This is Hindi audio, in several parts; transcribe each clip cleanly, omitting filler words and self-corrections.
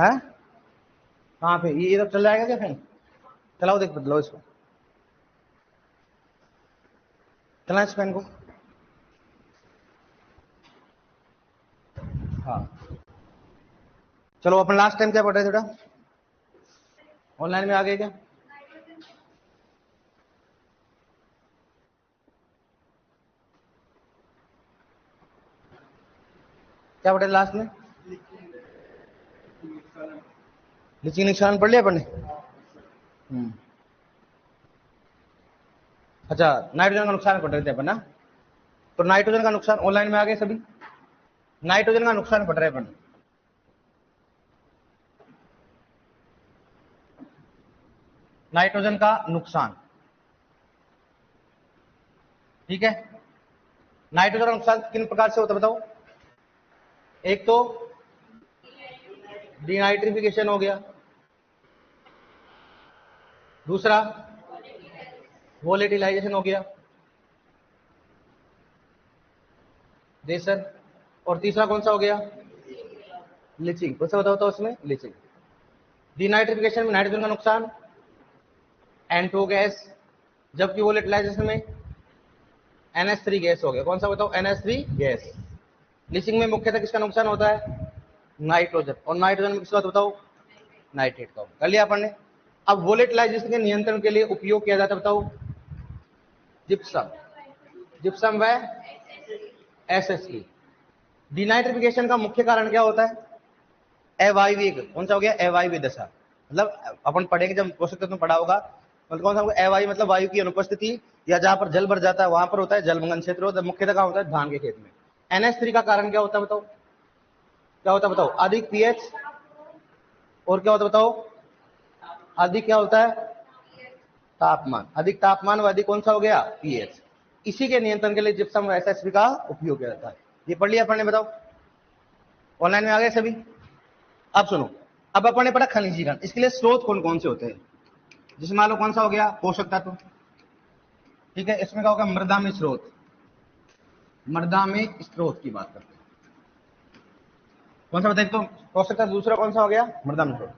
है कहाँ पे? ये इधर चल जाएगा क्या फैन? चलाओ, देख बदलो इसको, चला इस फैन को। हाँ चलो, अपन लास्ट टाइम क्या पढ़ रहे थे बेटा? ऑनलाइन में आ गए क्या? क्या पढ़े लास्ट में? लीचिंग नुकसान पढ़ लिया अपन ने। अच्छा, नाइट्रोजन का नुकसान पढ़ रहे थे अपन ना। तो नाइट्रोजन का नुकसान ऑनलाइन में आ गए सभी। नाइट्रोजन का नुकसान पढ़ रहे अपन। नाइट्रोजन का नुकसान, ठीक है। नाइट्रोजन का नुकसान किन प्रकार से होता है बताओ? एक तो डीनाइट्रिफिकेशन हो गया, दूसरा वोलेटिलाइजेशन हो गया, जी सर, और तीसरा कौन सा हो गया? लीचिंग। कौन सा बताओ तो उसमें? लीचिंग। डीनाइट्रिफिकेशन में नाइट्रोजन का नुकसान N2 गैस, जबकि वोलेटिलाइजेशन में NH3 गैस हो गया। कौन सा बताओ? NH3 gas. लीचिंग में मुख्यतः किसका नुकसान होता है? नाइट्रोजन। और नाइट्रोजन में किसका बताओ? नाइट्रेट का। कर लिया अपन ने। अब वोलेटिलाइजेशन के नियंत्रण के लिए उपयोग किया जाता है बताओ? जिप्सम। जिप्सम व SSP। डिनाइट्रिफिकेशन का मुख्य कारण क्या होता है? अवायवीय। कौन सा हो गया? अवायवीय दशा। मतलब अपन पढ़ेंगे जब पोषक तत्व में पढ़ा होगा, मतलब कौन सा? अवायु मतलब वायु की अनुपस्थिति, या जहां पर जल भर जाता है वहां पर होता है जलमग्न क्षेत्र होता है। मुख्यतः कहां होता है? धान के खेत में। NH3 का कारण क्या होता है बताओ? क्या होता है बताओ? अधिक पीएच। और क्या होता है बताओ? अधिक क्या होता है? तापमान। अधिक तापमान व अधिक कौन सा हो गया? पीएच। इसी के नियंत्रण के लिए जिप्सम व SSP का उपयोग किया जाता है। ये पढ़ लिया अपन ने, बताओ ऑनलाइन में आ गए सभी? अब सुनो, अब अपन ने पढ़ा खनिजीकरण। इसके लिए स्रोत कौन कौन से होते हैं? जिसमें मान लो कौन सा हो गया? पोषक तत्व, ठीक है। इसमें क्या होगा? मृदा में स्रोत। मृदा में स्रोत की बात करते हैं। कौन सा बताइए तो? पोषक तत्व। दूसरा कौन सा हो गया? मृदा में स्रोत।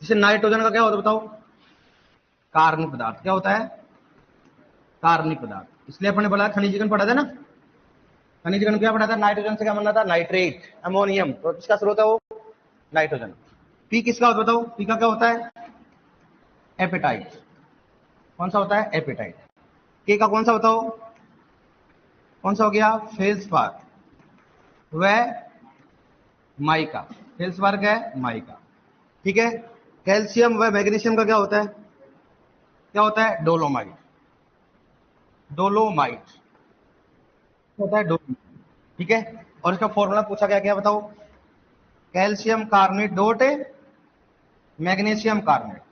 जैसे नाइट्रोजन का क्या होता है बताओ? कार्बनिक पदार्थ। क्या होता है? कार्बनिक पदार्थ। इसलिए अपन ने बोला खनिजीकरण पढ़ा था ना। खनिजीकरण क्या पढ़ा था? नाइट्रोजन से क्या बनना था? Nitrate, ammonium. तो किसका स्रोत है वो? नाइट्रोजन। पी किसका होता है बताओ? पी का क्या होता है? एपेटाइट। कौन सा होता है? एपेटाइट। के का कौन सा बताओ? कौन सा हो गया? फेल्सपार व माइका। फेल्सपार क्या है? माइका, ठीक है। कैल्शियम व मैग्नीशियम का क्या होता है? क्या होता है? डोलोमाइट। डोलोमाइट होता है, डोलोमाइट, ठीक है। और इसका फॉर्मूला पूछा गया, क्या बताओ? Calcium carbonate dot magnesium carbonate.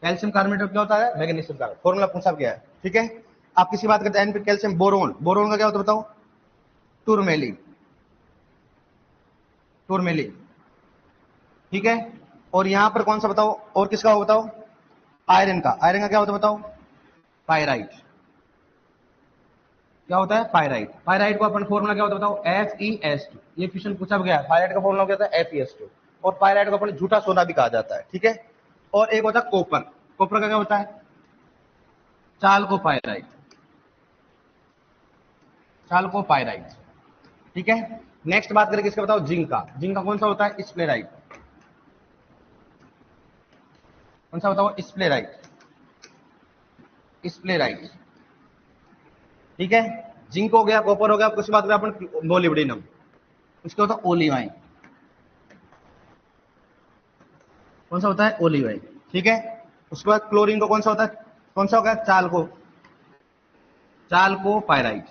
Calcium carbonate क्या होता है? Magnesium carbonate. फॉर्मूला पूछा गया है, ठीक है। आप किसी बात करते हैं कैल्शियम बोरोन। बोरोन का क्या होता है बताओ? टूरमेलिन। टूरमेलिन, ठीक है। और यहां पर कौन सा बताओ? और किसका हो बताओ? आयरन का। आयरन का क्या होता है बताओ? पायराइट। क्या होता है? पायराइट। पायराइट को अपन फॉर्मूला क्या होता है बताओ? FeS2। ये क्वेश्चन पूछा गया है। पायराइट का फॉर्मूला क्या होता है? FeS2। और पायराइट को अपन झूठा सोना भी कहा जाता है, ठीक है। और एक होता है कॉपर। कॉपर का क्या होता है? चालकोपायराइट। चालकोपायराइट, ठीक है। नेक्स्ट बात करें किसका बताओ? जिंक का। जिंक का कौन सा होता है? स्प्लेराइट। कौन सा बताओ? स्प्लेराइट। स्प्लेराइट, ठीक है। जिंक हो गया, कॉपर हो गया। कुछ बात करें अपन मोलिब्डेनम, उसका होता है ओलिवाइन। कौन सा होता है? ओलिवाइन, ठीक है। उसके बाद क्लोरीन को कौन सा होता है? कौन सा होगा? चालको, चालकोपायराइट।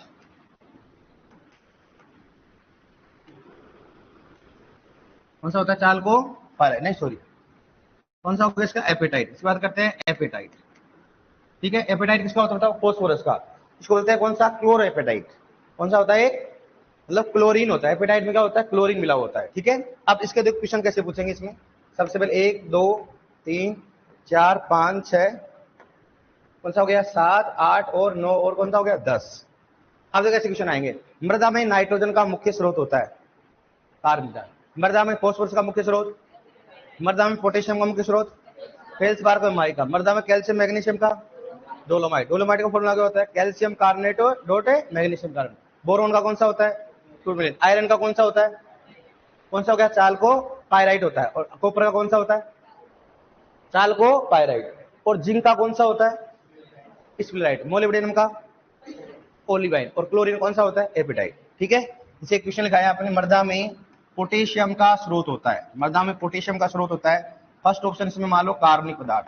कौन सा होता है? चालकोपायराइट, नहीं सॉरी, कौन सा होगा इसका? एपेटाइट। इस बात करते हैं एपेटाइट, ठीक है। एपेटाइट किसका होता है? फोस्फोरस का। इसको बोलते हैं कौन सा? Chlorapatite. कौन सा होता है? मतलब क्लोरीन होता है। एपेटाइट में क्या होता है? क्लोरीन मिला होता है, ठीक है। अब इसके देखो क्वेश्चन कैसे पूछेंगे इसमें। सबसे पहले 1 2 3 4 5 6, कौन सा हो गया? 7 8 और 9, और कौन सा हो गया? 10। अब देखो कैसे क्वेश्चन आएंगे। मृदा में नाइट्रोजन का मुख्य स्रोत होता है कार्बन। मृदा में फॉस्फोरस का मुख्य स्रोत मृदा में पोटेशियम का मुख्य स्रोत फेल्सपार का माइका, मृदा में कैल्शियम मैग्नीशियम का डोलोमाइट, डोलोमाइट का फॉर्मूला क्या होता है calcium carbonate dot magnesium carbonate. Boron का कौन सा होता है टूरमेलिन। आयरन का कौन सा होता है, कौन सा हो गया चालको पायराइट होता है। और कॉपर का कौन सा होता है चालको पायराइट। और जिंक का कौन सा होता है स्पिलराइट। मोलिब्डेनम का ओलिवाइन। और क्लोरीन कौन सा होता है एपिटाइट। ठीक है, इसे एक क्वेश्चन लिखा है आपने, मृदा में पोटेशियम का स्रोत होता है, मृदा में पोटेशियम का स्रोत होता है। फर्स्ट ऑप्शन इसमें मान लो कार्बनिक पदार्थ,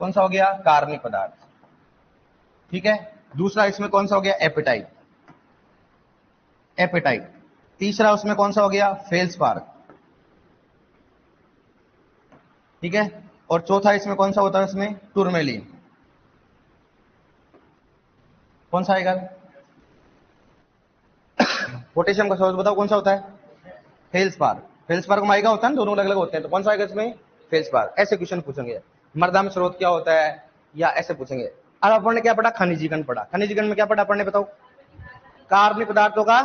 कौन सा हो गया कार्बनिक पदार्थ। ठीक है, दूसरा इसमें कौन सा हो गया एपिटाइट, एपिटाइट। तीसरा उसमें कौन सा हो गया फेल्सपार। ठीक है, और चौथा इसमें कौन सा होता है इसमें टूरमेलिन। कौन सा आएगा पोटेशियम का स्रोत बताओ कौन सा होता है फेल्सपार। फेल्सपार को माइका होता है ना, दोनों अलग अलग होते हैं, तो कौन सा आएगा इसमें फेल्सपार। ऐसे क्वेश्चन पूछेंगे मृदा में स्रोत क्या होता है या ऐसे पूछेंगे। अब अपन ने क्या पढ़ा खनिजीकरण पढ़ा। खनिजीकरण में क्या पढ़ा अपन ने बताओ कार्बनिक पदार्थों का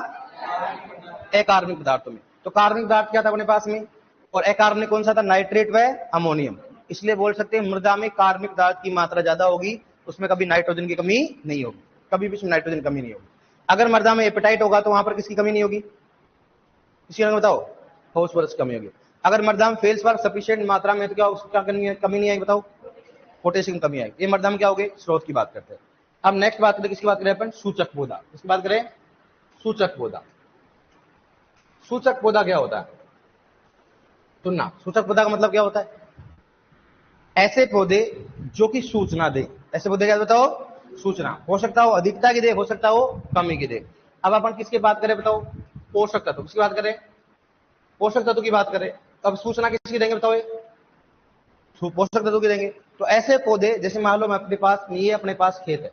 अकार्बनिक पदार्थों में। तो कार्बनिक पदार्थ क्या था अपने पास में और अकार्बनिक कौन सा था नाइट्रेट व अमोनियम। इसलिए बोल सकते हैं मृदा में कार्बनिक पदार्थ की मात्रा ज्यादा होगी, उसमें कभी नाइट्रोजन की कमी नहीं होगी, कभी भी उसमें नाइट्रोजन की कमी नहीं होगी। अगर मृदा में एपेटाइट होगा तो वहां पर किसकी कमी नहीं होगी किसी का बताओ फॉस्फोरस की कमी होगी। अगर मृदा में फेल्सपार सफिशिएंट मात्रा में तो क्या उसका कमी नहीं आएगी बताओ पोटेशियम की कमी आएगी। ये मृदा में क्या हो गई स्रोत की बात करते हैं। अब नेक्स्ट बात करें किसकी बात करें अपन सूचक पौधा। किसकी बात करें सूचक पौधा। सूचक पौधा क्या होता है सुनना, सूचक पौधा का मतलब क्या होता है ऐसे पौधे जो कि सूचना दे। ऐसे पौधे क्या बताओ सूचना, हो सकता हो अधिकता की दे, हो सकता हो कमी की दे। अब अपन किसकी बात करें बताओ पोषक तत्व। किसकी बात करें पोषक तत्व की बात करें। अब सूचना किसकी देंगे बताओ पोषक तत्व की देंगे। तो ऐसे पौधे जैसे मान लो मैं अपने पास ये अपने पास खेत है,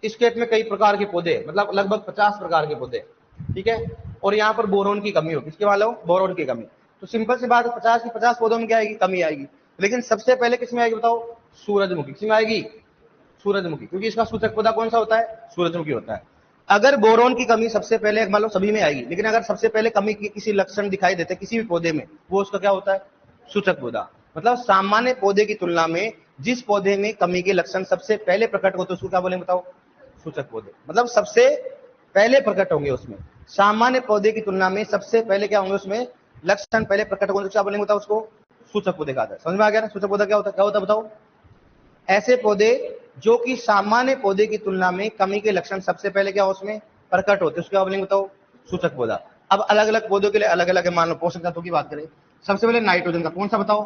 इस खेत में कई प्रकार के पौधे मतलब लगभग 50 प्रकार के पौधे। ठीक है, और यहाँ पर बोरोन की कमी हो, किसके वाला हो बोरोन की कमी। तो सिंपल सी बात है 50 की 50 पौधों में क्या आएगी कमी आएगी। लेकिन सबसे पहले किसमें आएगी बताओ सूरजमुखी। किसमें आएगी सूरजमुखी, क्योंकि इसका सूचक पौधा कौन सा होता है सूरजमुखी होता है। अगर बोरोन की कमी सबसे पहले मान लो सभी में आएगी, लेकिन अगर सबसे पहले कमी की किसी लक्षण दिखाई देते किसी भी पौधे में वो उसका क्या होता है सूचक पौधा। मतलब सामान्य पौधे की तुलना में जिस पौधे में कमी के लक्षण सबसे पहले प्रकट होते उसको क्या बोलेंगे बताओ सूचक पौधे। मतलब सबसे पहले प्रकट होंगे उसमें, सामान्य पौधे की तुलना में सबसे पहले क्या होंगे उसमें लक्षण पहले प्रकट होंगे, क्या बोलेंगे बताओ उसको सूचक पौधे कहा जाता है। समझ में आ गया ना सूचक पौधा क्या होता है बताओ ऐसे पौधे जो कि सामान्य पौधे की तुलना में कमी के लक्षण सबसे पहले क्या उसमें प्रकट होते उसको क्या बोलेंगे बताओ सूचक पौधा। अब अलग अलग पौधों के लिए अलग अलग है, मान लो पोषक तत्वों की बात करें सबसे पहले नाइट्रोजन का कौन सा बताओ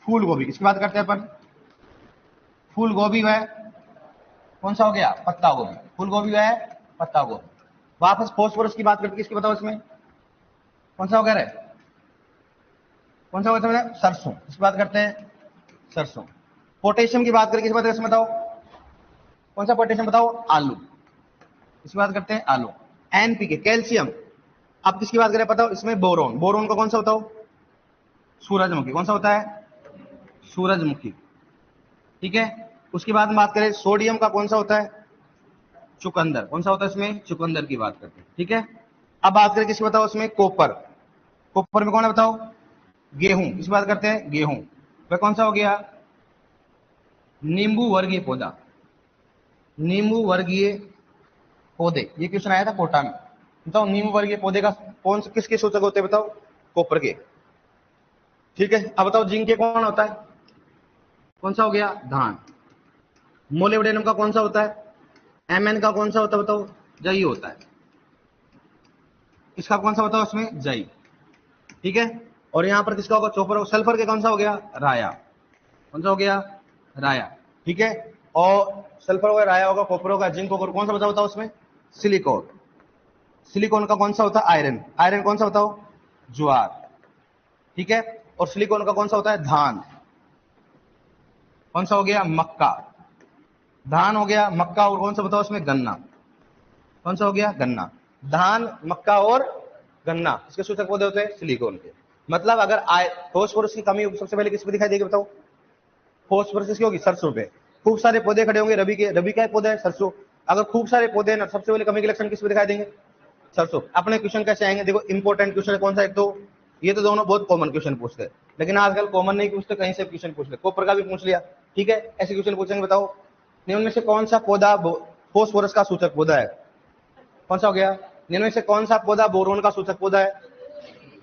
फूल गोभी। इसकी बात करते हैं अपन फूल गोभी वह कौन सा हो गया पत्ता गोभी, फूल गोभी वह पत्ता गोभी। वापस फॉस्फोरस की बात करते किसकी बताओ इसमें कौन सा हो गया कौन सा होता है सरसों। इसकी बात करते हैं सरसों। पोटेशियम की बात करें किस बात करें बताओ कौन सा पोटेशियम बताओ आलू। इसकी बात करते हैं आलू। NPK calcium. अब किसकी बात करें बताओ इसमें बोरोन, बोरोन का कौन सा होता हो सूरजमुखी। कौन सा होता है सूरजमुखी। ठीक है, उसके बाद में बात करें सोडियम का कौन सा होता है चुकंदर। कौन सा होता है इसमें चुकंदर की बात करते हैं। ठीक है, अब बात करें किसकी बताओ इसमें कॉपर। कॉपर में कौन है बताओ गेहूं। इसकी बात करते हैं गेहूं वह कौन सा हो गया नींबू वर्गीय पौधा, नींबू वर्गीय पौधे। ये क्वेश्चन आया था कोटा में। बताओ नींबू वर्गीय पौधे का कौन से किसके सूचक होते हैं बताओ कॉपर के। ठीक है, अब बताओ जिंक के कौन होता है कौन सा हो गया धान। मोलिब्डेनम का कौन सा होता है एमएन का कौन सा होता है बताओ जई होता है। इसका कौन सा बताओ उसमें जई। ठीक है, और यहां पर किसका होगा चोपर। सल्फर के कौन सा हो गया राया। कौन सा हो गया राया। ठीक है, और सल्फर होगा राया होगा कॉपर होगा जिंक होगा कौन सा बताओ उसमें सिलिकॉन। सिलिकॉन का कौन सा होता है आयरन। आयरन कौन सा बताओ ज्वार। ठीक है, और सिलिकॉन का कौन सा होता है धान। कौन सा हो गया मक्का। धान हो गया मक्का और कौन सा बताओ उसमें गन्ना। कौन सा हो गया गन्ना। धान मक्का और गन्ना इसके सूचक पौधे होते हैं सिलिकॉन के। मतलब अगर फॉस्फोरस की कमी सबसे पहले किस पे दिखाई देगी बताओ फॉस्फोरस किसकी होगी सरसों पे। खूब सारे पौधे खड़े होंगे रबी के, रबी का पौधा है सरसों। अगर खूब सारे पौधे ना सबसे पहले कमी के लक्षण किस पे दिखाई देंगे सरसों। अपने क्वेश्चन कैसे आएंगे देखो इंपॉर्टेंट क्वेश्चन कौन सा एक तो ये तो दोनों बहुत कॉमन क्वेश्चन पूछते हैं, लेकिन आजकल कॉमन नहीं पूछते, कहीं से क्वेश्चन पूछ ले, कॉपर का भी पूछ लिया, ठीक है, ऐसे क्वेश्चन पूछेंगे। बताओ निम्न में से कौन सा पौधा फास्फोरस का सूचक पौधा है? कौन सा हो गया? निम्न में से कौन सा पौधा बोरोन का सूचक पौधा है?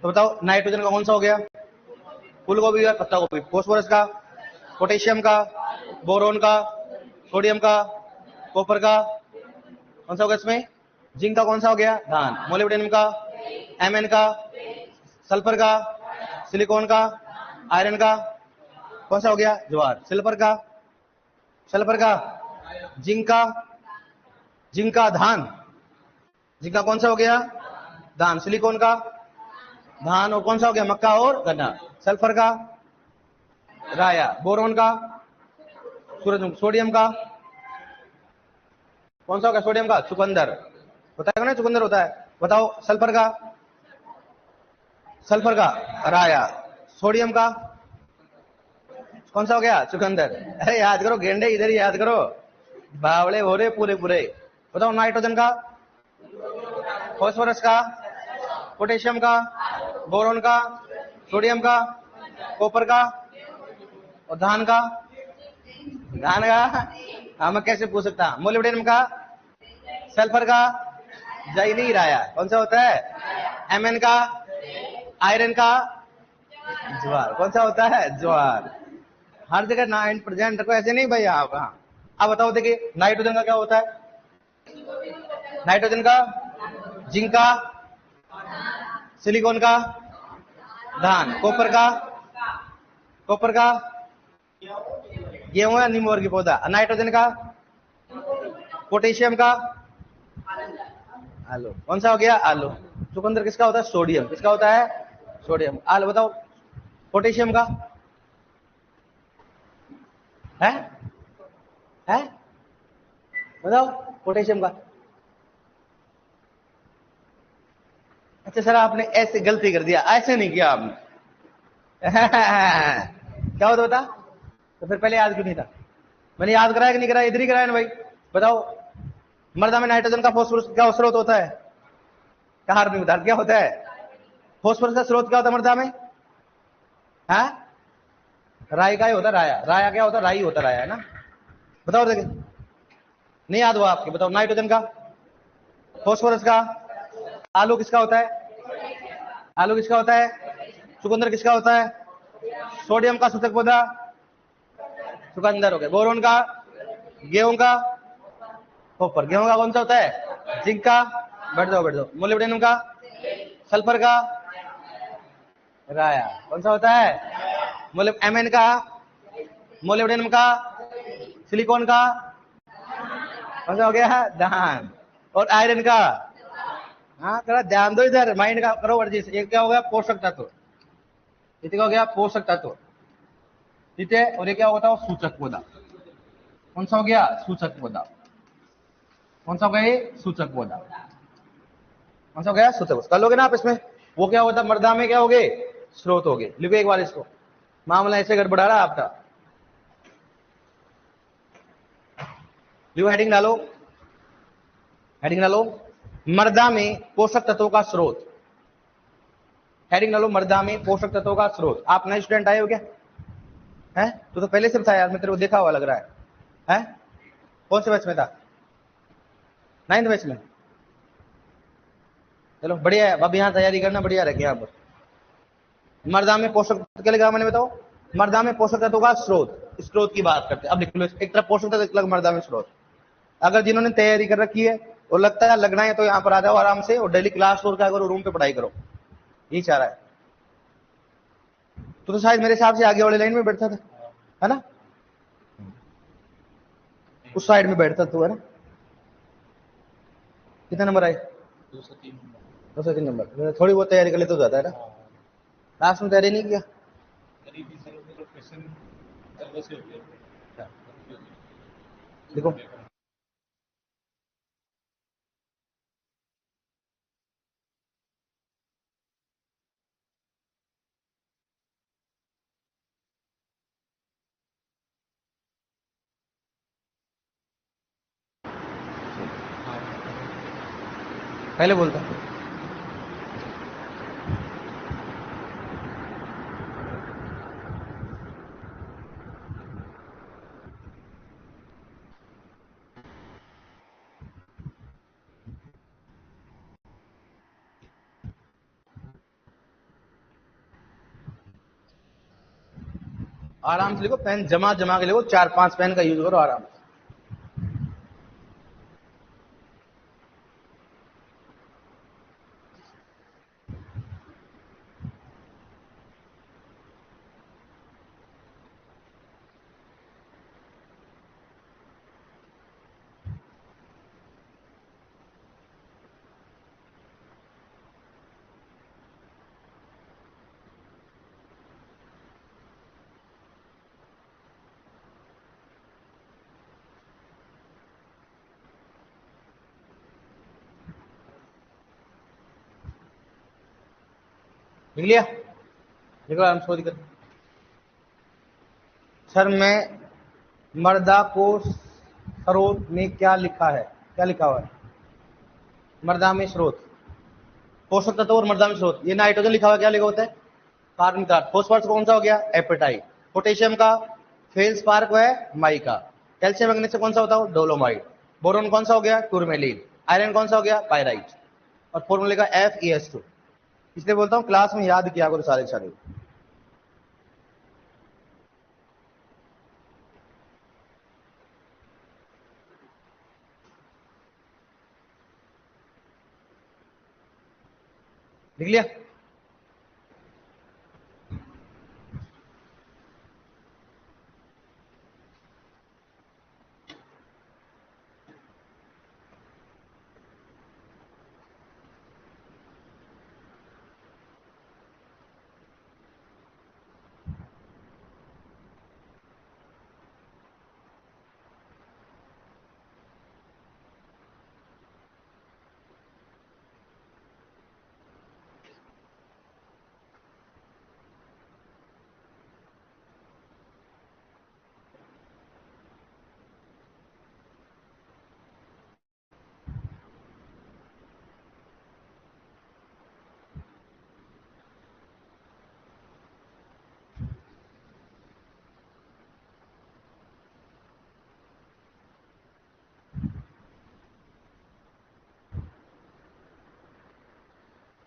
तो बताओ नाइट्रोजन का कौन सा हो गया? फूल गोभी और पत्ता गोभी। फास्फोरस का, पोटेशियम का, बोरोन का, सोडियम का, कॉपर का, कौन सा होगा इसमें? जिंक का कौन सा हो गया? धान। मोलिब्डेनम का, एमएन का, सल्फर का, सिलिकॉन का, आयरन का, कौन सा हो गया? ज्वार। सल्फर का, जिंक का धान, जिंक का कौन सा हो गया? धान। सिलिकॉन का धान, और कौन सा हो गया? मक्का और गन्ना। सल्फर का राया, बोरोन का सूरजमुखी, सोडियम का कौन सा हो गया? सोडियम का चुकंदर, होता है ना, चुकंदर होता है। बताओ सल्फर का राया, सोडियम का कौन सा हो गया? चुकंदर। अरे याद करो गेंडे, इधर ही याद करो, बावड़े हो रहे पूरे पूरे। बताओ नाइट्रोजन का, फास्फोरस का, पोटेशियम का, बोरोन का, सोडियम का, कॉपर का, और धान का हम कैसे पूछ सकता? मोलिब्डेनम का, सल्फर का, जाई नहीं राया, कौन सा होता है? एमएन का, आयरन का, ज्वार, कौन सा होता है? ज्वार। हर जगह 9% रखो, ऐसे नहीं भाई आप। हाँ अब बताओ, देखिए नाइट्रोजन का क्या होता है? नाइट्रोजन का जिंक का, सिलिकॉन का धान, कॉपर का गेहूं या नींबू वर्गीय पौधा, नाइट्रोजन का, पोटेशियम का आलू, कौन सा हो गया? आलू। चुकंदर किसका होता है? सोडियम। किसका होता है? सोडियम। आलू। बताओ पोटेशियम का है? है? बताओ पोटेशियम का। अच्छा सर आपने ऐसे गलती कर दिया, ऐसे नहीं किया आपने। क्या होता बता? तो फिर पहले याद क्यों नहीं था? मैंने याद कराया कि नहीं कराया? इधर ही कराया ना भाई। बताओ मृदा में नाइट्रोजन का फास्फोरस क्या स्रोत होता है? कार्बनिक पदार्थ क्या होता है? फास्फोरस का स्रोत क्या होता है मृदा में? है राई का ही होता है, राया क्या होता है? राई होता, राया है ना। बताओ देखिए, नहीं याद हुआ आपके? बताओ नाइट्रोजन का, फास्फोरस का, आलू किसका होता है? आलू किसका होता है? चुकंदर किसका होता है? सोडियम का सूचक पौधा चुकंदर हो गया। बोरोन का, गेहूं का, कॉपर। गेहूं का कौन सा होता है? जिंक का, बैठ जाओ। मोलिब्डेनम का, सल्फर का राया, कौन सा होता है? एमएन का, मोलिब्डेनम का, सिलिकॉन का कौन सा हो गया? धान। और आयरन का, हाँ थोड़ा ध्यान दो इधर, माइंड का करो वर्जिश। ये क्या हो गया? पोषक तत्व। ये क्या हो गया? पोषक तत्व, ठीक है। और ये क्या होता है? सूचक पौधा। कौन सा हो गया? सूचक पौधा। कौन सा हो गया? ये सूचक पौधा। कौन सा हो गया? सूचक। कर लोगे ना आप इसमें? वो क्या होता है? मृदा में क्या हो गए? स्रोत हो गए। लिखो एक बार इसको, मामला ऐसे गड़बड़ा रहा आपका। लिखो, हेडिंग डालो, हेडिंग डालो मृदा में पोषक तत्वों का स्रोत। हेडिंग डालो मृदा में पोषक तत्वों का स्रोत। आप नए स्टूडेंट आए हो क्या? है तो पहले से था यार, मैं तेरे को देखा हुआ लग रहा है? कौन से बैच में था? 9th बैच में। चलो बढ़िया है, अब यहाँ तैयारी करना बढ़िया रखे। यहाँ पर मृदा में पोषक तत्व क्या लिखा मैंने? बताओ मृदा में पोषक तत्वों का स्रोत, स्रोत की बात करते हैं। अब लिख लो, एक तरफ पोषक तत्व, एक तरफ मृदा में स्रोत। अगर जिन्होंने तैयारी कर रखी है और लगता है लगना है तो यहाँ पर आ जाओ आराम से, और डेली क्लास और क्या करो, रूम पे पढ़ाई करो। यही चाह रहा है। तो शायद मेरे हिसाब से आगे वाले लाइन में बैठता था, है ना? उस साइड में बैठता तू, है ना? कितने नंबर आए? 203 नंबर। थोड़ी बहुत तैयारी कर ले तो जाता है ना। लास्ट में तैयारी नहीं किया? देखो पहले बोलता आराम से लिखो, पेन जमा जमा के लिखो, 4-5 पेन का यूज करो आराम से। लिख लिया? देखो आराम से दिक्कत। सर मैं मर्दा को स्रोत में क्या लिखा है, क्या लिखा हुआ है? मर्दा में स्रोत, पोषक तत्व और मर्दा में स्रोत, ये नाइट्रोजन लिखा हुआ, क्या लिखा होता है? कार्बन का। फॉस्फोरस कौन सा हो गया? एपेटाइट। पोटेशियम का फेल्सपार को है माइका। कैल्शियम मैग्नीशियम कौन सा होता है? डोलोमाइट। बोरोन कौन सा हो गया? टूरमेलिन। आयरन कौन सा हो गया? पायराइट। और फॉर्मूले का FeS2। इसलिए बोलता हूँ क्लास में याद किया करो सारे सारे। लिख लिया?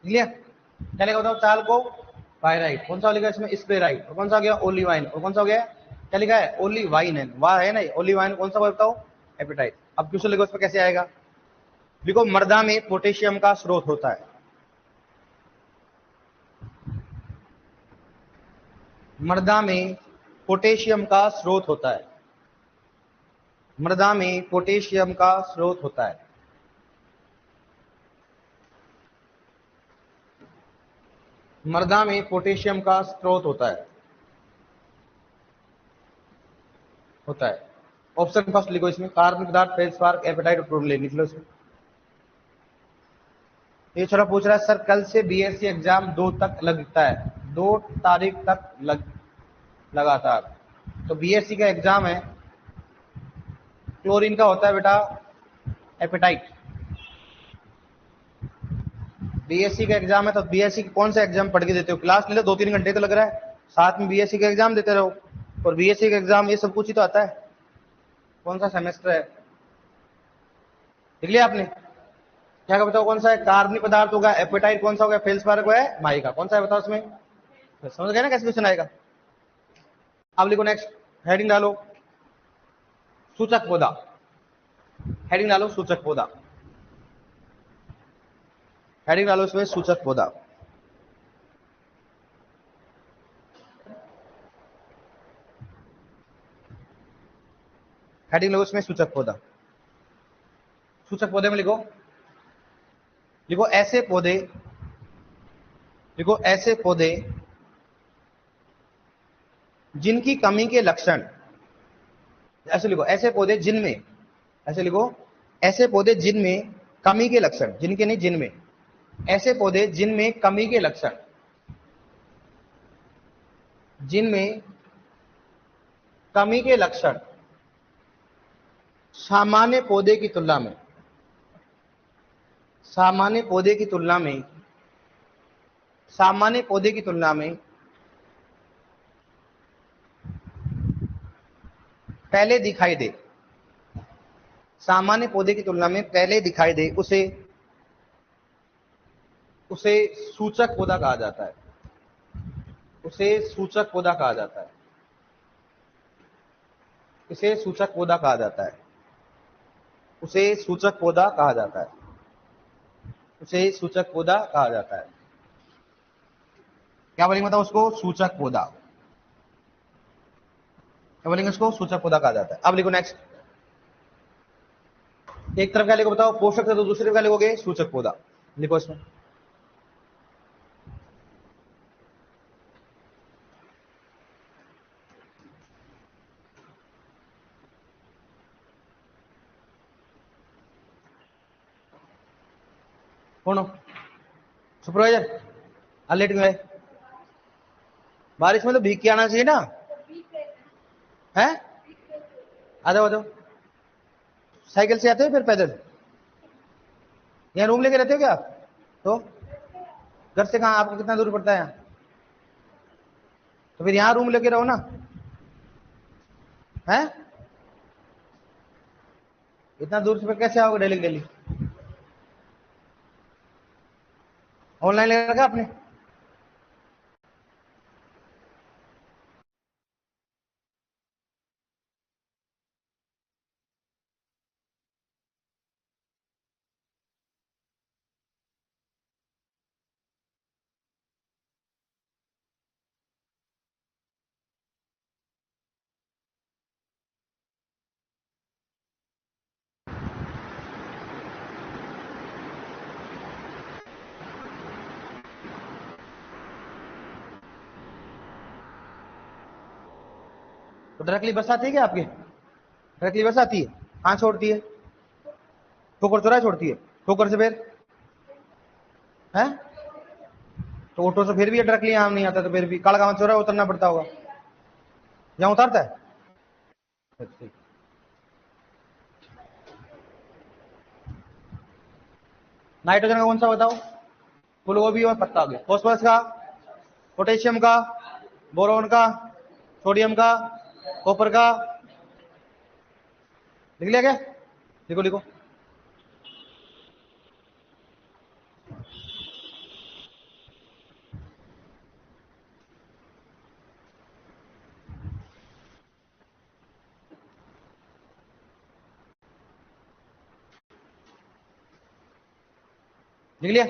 लिया? क्या लिखा बताओ? चाल को पायराइट। कौन सा लिखा इसमें? स्पेराइट। और कौन सा हो गया? ओलिवाइन। और कौन सा हो गया? क्या लिखा है? ओलिवाइन है, वाह है ना? ओलिवाइन कौन सा बताओ? एपेटाइट। अब क्वेश्चन लिखो, इसमें कैसे आएगा? देखो मर्दा में पोटेशियम का स्रोत होता है, मर्दा में पोटेशियम का स्रोत होता है, मर्दा में पोटेशियम का स्रोत होता है। मर्दा में पोटेशियम का स्रोत होता है। ऑप्शन फर्स्ट लिखो इसमें, कार्बन पदार्थ, फेल्सपार, एपेटाइट और टूरमेलिन। लिख लो इसमें। ये छोटा पूछ रहा है सर कल से BSc एग्जाम 2 तक लगता है, 2 तारीख तक लगातार। तो BSc का एग्जाम है, क्लोरीन का होता है बेटा एपेटाइट। BSc का एग्जाम है तो BSc कौन सा एग्जाम पढ़ के देते हो? क्लास ले लो, 2-3 घंटे तो लग रहा है, साथ में BSc का एग्जाम देते रहो। और BSc का एग्जाम ये सब कुछ ही तो आता है। कौन सा सेमेस्टर है? लिख लिया आपने? क्या का बताओ? कौन सा है? कार्बनिक पदार्थ होगा एपेटाइट। कौन सा होगा? फेल्सपार को है माइका। कौन सा है बताओ इसमें? समझ गए ना कैसे क्वेश्चन आएगा? अब लिखो नेक्स्ट, हेडिंग डालो सूचक पौधा। हेडिंग डालो सूचक पौधा। हेडिंग डालो इसमें सूचक पौधा। हेडिंग लो इसमें सूचक पौधा। सूचक पौधे में लिखो, लिखो ऐसे पौधे, लिखो ऐसे पौधे जिनकी कमी के लक्षण, ऐसे लिखो ऐसे पौधे जिनमें, ऐसे लिखो ऐसे पौधे जिनमें कमी के लक्षण, जिनके नहीं जिनमें, ऐसे पौधे जिनमें कमी के लक्षण, जिनमें कमी के लक्षण सामान्य पौधे की तुलना में, सामान्य पौधे की तुलना में, सामान्य पौधे की तुलना में पहले दिखाई दे, सामान्य पौधे की तुलना में पहले दिखाई दे, उसे उसे सूचक पौधा कहा जाता है, उसे सूचक पौधा कहा जाता है। इसे सूचक पौधा कहा जाता है, उसे सूचक पौधा कहा जाता है, उसे सूचक पौधा कहा जाता है। क्या बोलेंगे बताओ उसको? सूचक पौधा। क्या बोलेंगे उसको? सूचक पौधा कहा जाता है। अब लिखो नेक्स्ट, एक तरफ क्या लिखो बताओ? पोषक तत्व, दूसरी तरफ क्या लिखोगे? सूचक पौधा। लिखो इसमें। कौन हो? सुपरवाइजर। लेट में बारिश में तो भीग के आना चाहिए ना। है? आ जाओ आ जाओ। साइकिल से आते हो फिर पैदल? यहाँ रूम लेके रहते हो क्या आप? तो घर से कहाँ आपको कितना दूर पड़ता है यहाँ? तो फिर यहाँ रूम लेके रहो ना। है? इतना दूर से फिर कैसे आओगे डेली डेली? ऑनलाइन ले रखा आपने? तो डायरेक्टली बस आती है क्या आपके? डायरेक्टली बस आती है? कहाँ छोड़ती है? ठोकर चौराहे छोड़ती है? ठोकर से फिर? है? तो ऑटो से फिर भी डायरेक्टली यहाँ नहीं आता, तो फिर भी कालगांव चौराहे उतरना पड़ता होगा। यहाँ उतारता है? ठीक। नाइट्रोजन का कौन सा बताओ? फूलगोभी और पत्ता गया। फॉस्फोरस का, पोटेशियम का, बोरोन का, सोडियम का, कॉपर का। लिख लिया क्या? लिखो लिखो। लिख लिया?